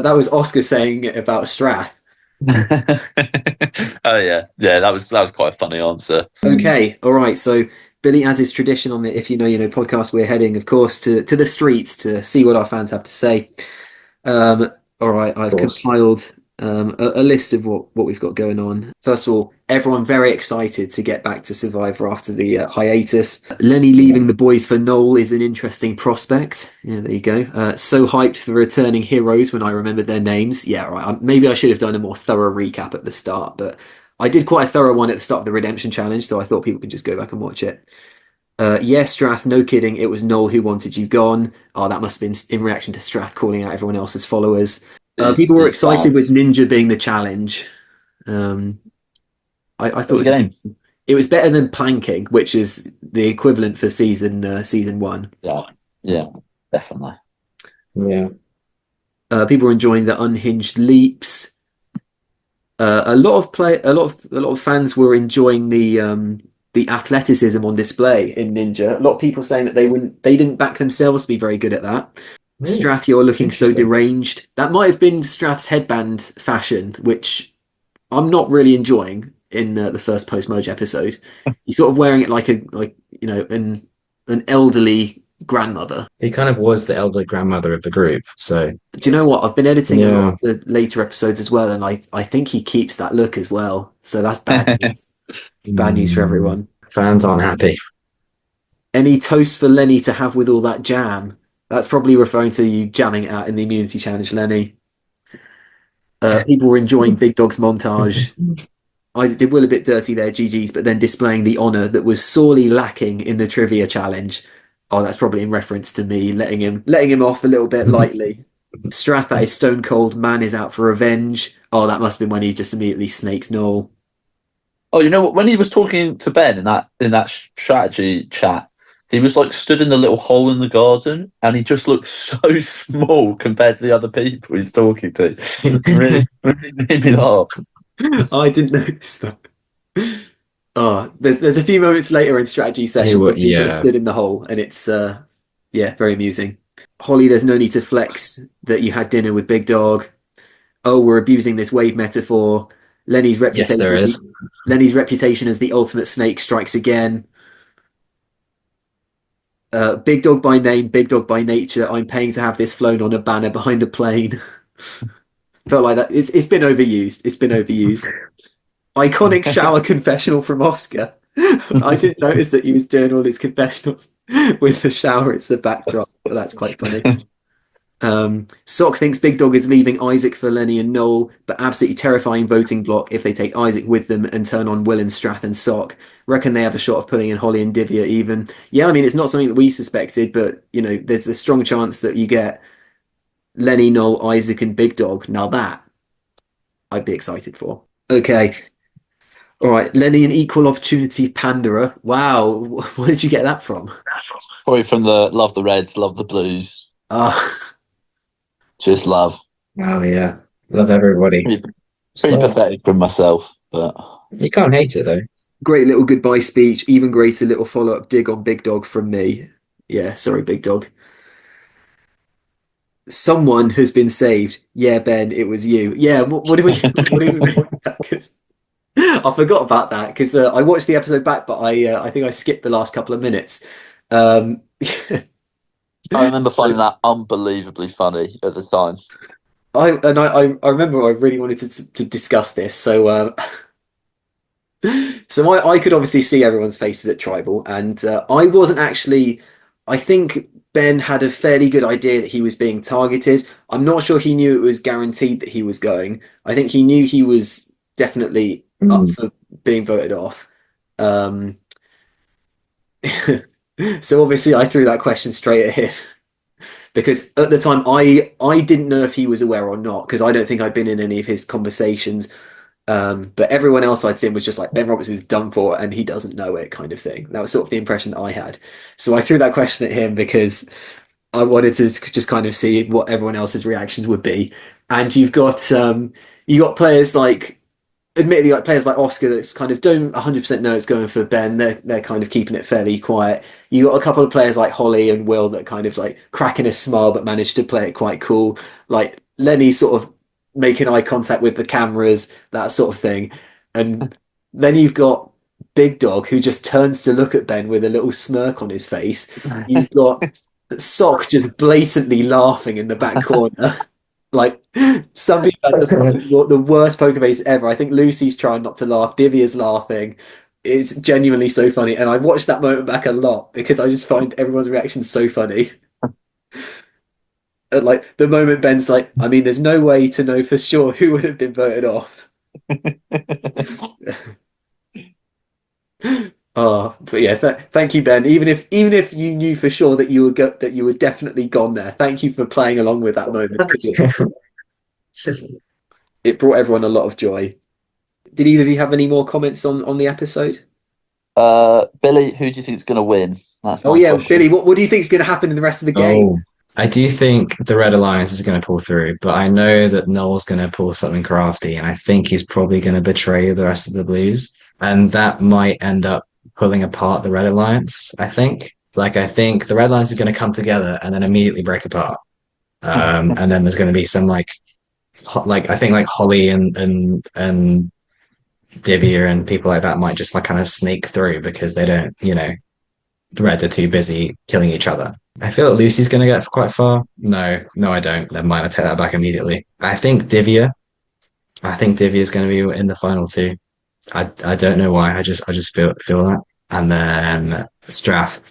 That was Oscar saying it about Strath. Oh yeah, that was quite a funny answer. Okay, all right. So Billy, as is tradition on the If You Know You Know podcast, we're heading, of course, to the streets to see what our fans have to say. All right, I've course. compiled a list of what we've got going on. First of all, everyone very excited to get back to Survivor after the hiatus. Lenny leaving the boys for Noel is an interesting prospect. Yeah, there you go. So hyped for returning heroes when I remembered their names. Yeah, right. Maybe I should have done a more thorough recap at the start, but I did quite a thorough one at the start of the Redemption Challenge, so I thought people could just go back and watch it. Yes, Strath, no kidding. It was Noel who wanted you gone. Oh, that must have been in reaction to Strath calling out everyone else's followers. People were These excited with fans. Ninja being the challenge. I thought Good game. it was better than planking, which is the equivalent for season one. Yeah, definitely. Yeah. People were enjoying the unhinged leaps. A lot of fans were enjoying the athleticism on display in Ninja. A lot of people saying that they didn't back themselves to be very good at that. Ooh, Strath, you're looking so interesting. deranged. That might have been Strath's headband fashion, which I'm not really enjoying in the first post merge episode. He's sort of wearing it like an elderly grandmother. He kind of was the elderly grandmother of the group. So, Do you know what? I've been editing a lot yeah. of the later episodes as well, and I think he keeps that look as well. So that's bad news. Bad news for everyone. Fans aren't happy. Any toast for Lenny to have with all that jam? That's probably referring to you jamming out in the immunity challenge, Lenny. People were enjoying Big Dog's montage. Isaac did Will a bit dirty there, GG's, but then displaying the honour that was sorely lacking in the trivia challenge. Oh, that's probably in reference to me letting him off a little bit lightly. Strath at his stone cold man is out for revenge. Oh, that must have been when he just immediately snakes Noel. Oh, you know what? When he was talking to Ben in that strategy chat, he was like stood in the little hole in the garden, and he just looked so small compared to the other people he's talking to. Really, really made me laugh. I didn't notice that. Oh, there's a few moments later in strategy session where people have Yeah. stood in the hole, and it's very amusing. Holly, there's no need to flex that you had dinner with Big Dog. Oh, we're abusing this wave metaphor. Lenny's Yes, reputation. there is. Lenny's reputation as the ultimate snake strikes again. Big Dog by name, Big Dog by nature. I'm paying to have this flown on a banner behind a plane. Felt like that. It's been overused. It's been overused. Iconic shower confessional from Oscar. I didn't notice that he was doing all his confessionals with the shower as the backdrop, but that's quite funny. Sock thinks Big Dog is leaving Isaac for Lenny and Noel, but absolutely terrifying voting block if they take Isaac with them and turn on Will and Strath and Sock. Reckon they have a shot of pulling in Holly and Divya even. Yeah, I mean, it's not something that we suspected, but, there's a strong chance that you get Lenny, Noel, Isaac, and Big Dog. Now that I'd be excited for. Okay. All right. Lenny, an equal opportunity panderer. Wow. Where did you get that from? Probably from the love the Reds, love the Blues, Uh, just love. Oh, yeah. Love everybody. Pretty So, pathetic from myself, but you can't hate it, though. great little goodbye speech. Even greater little follow-up dig on Big Dog from me. Yeah, sorry, Big Dog. Someone has been saved. Yeah, Ben, it was you. Yeah, what do we what do we call that? 'Cause I forgot about that because I watched the episode back, but I think I skipped the last couple of minutes. Um, I remember finding so that unbelievably funny at the time. I remember I really wanted to discuss this. So I could obviously see everyone's faces at Tribal, and I wasn't actually. I think Ben had a fairly good idea that he was being targeted. I'm not sure he knew it was guaranteed that he was going. I think he knew he was definitely up for being voted off. So obviously I threw that question straight at him because at the time I didn't know if he was aware or not because I don't think I'd been in any of his conversations. But everyone else I'd seen was just like Ben Roberts is done for and he doesn't know it kind of thing. That was sort of the impression that I had. So I threw that question at him because I wanted to just kind of see what everyone else's reactions would be. And you got players like admittedly like players like Oscar that's kind of don't 100% know it's going for Ben. They're kind of keeping it fairly quiet. You got a couple of players like Holly and Will that kind of like cracking a smile but managed to play it quite cool. Like Lenny sort of making eye contact with the cameras, that sort of thing. And then you've got Big Dog who just turns to look at Ben with a little smirk on his face. You've got Sock just blatantly laughing in the back corner. Like some people had the worst poker face ever. I think Lucy's trying not to laugh. Divya's laughing. It's genuinely so funny. And I watched that moment back a lot because I just find everyone's reaction so funny. And like the moment Ben's like, I mean, there's no way to know for sure who would have been voted off. Oh, but yeah, thank you, Ben. Even if you knew for sure that that you were definitely gone there, thank you for playing along with that moment because it brought everyone a lot of joy. Did either of you have any more comments on the episode? Billy, who do you think is going to win? That's Oh my yeah, question. Billy, what do you think is going to happen in the rest of the game? Oh, I do think the Red Alliance is going to pull through, but I know that Noel's going to pull something crafty, and I think he's probably going to betray the rest of the Blues, and that might end up pulling apart the Red Alliance. I think the Red Alliance is going to come together and then immediately break apart, and then there's going to be some like I think like Holly and Divya and people like that might just like kind of sneak through because they don't, the Reds are too busy killing each other. I feel that Lucy's going to get quite far. No, I don't. Never mind. I take that back immediately. I think Divya. I think Divya is going to be in the final two. I don't know why. I just feel that. And then Strath.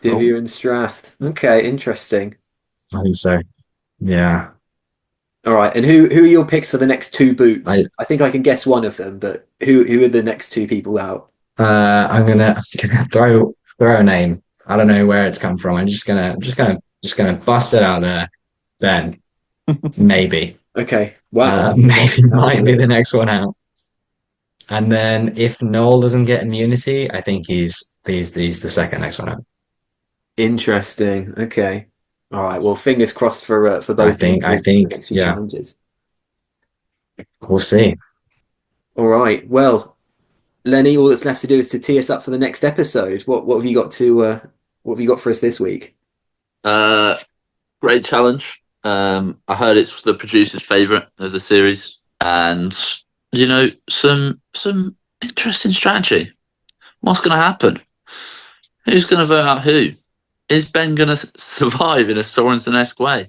Divya and Strath. Okay, interesting. I think so. Yeah. All right, and who are your picks for the next two boots? I think I can guess one of them, but who are the next two people out? I'm gonna throw a name. I don't know where it's come from. I'm just gonna bust it out there. Ben, maybe. Okay, wow. Maybe might be the next one out. And then if Noel doesn't get immunity, I think he's the second next one out. Interesting. Okay. All right. Well, fingers crossed for both I think, the next few yeah, challenges. we'll see. All right. Well, Lenny, all that's left to do is to tee us up for the next episode. What have you got what have you got for us this week? Great challenge. I heard it's the producer's favourite of the series, and some interesting strategy. What's going to happen? Who's going to vote out who? Is Ben going to survive in a Sorensen-esque way,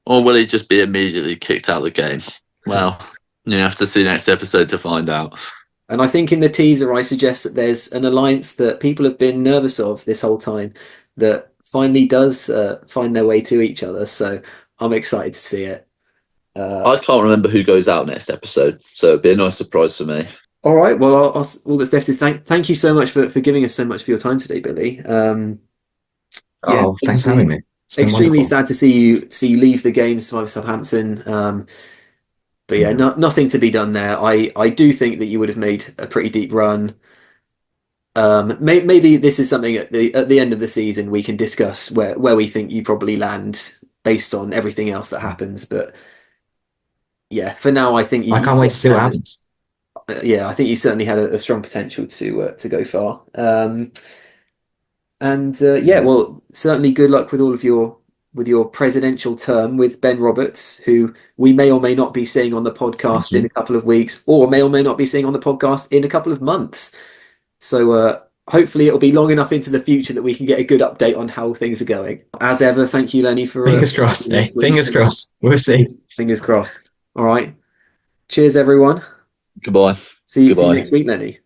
or will he just be immediately kicked out of the game? Well, you have to see next episode to find out. And I think in the teaser, I suggest that there's an alliance that people have been nervous of this whole time that finally does find their way to each other. So I'm excited to see it. I can't remember who goes out next episode, so it'd be a nice surprise for me. All right. Well, all that's left is thank you so much for giving us so much for your time today, Billy. Thanks for having me. It's been Extremely wonderful. sad to see you leave the game, survive Southampton. But yeah, nothing to be done there. I do think that you would have made a pretty deep run. Maybe this is something at the end of the season we can discuss where we think you probably land based on everything else that happens. But yeah, for now, I think I can't wait to see what happens. Yeah, I think you certainly had a strong potential to go far. Well, certainly good luck with all of your presidential term with Ben Roberts, who we may or may not be seeing on the podcast in a couple of weeks, or may not be seeing on the podcast in a couple of months. So hopefully it'll be long enough into the future that we can get a good update on how things are going. As ever, thank you, Lenny, for Fingers crossed. Fingers crossed. We'll see. Fingers crossed. All right. Cheers, everyone. Goodbye. See you next week, Lenny.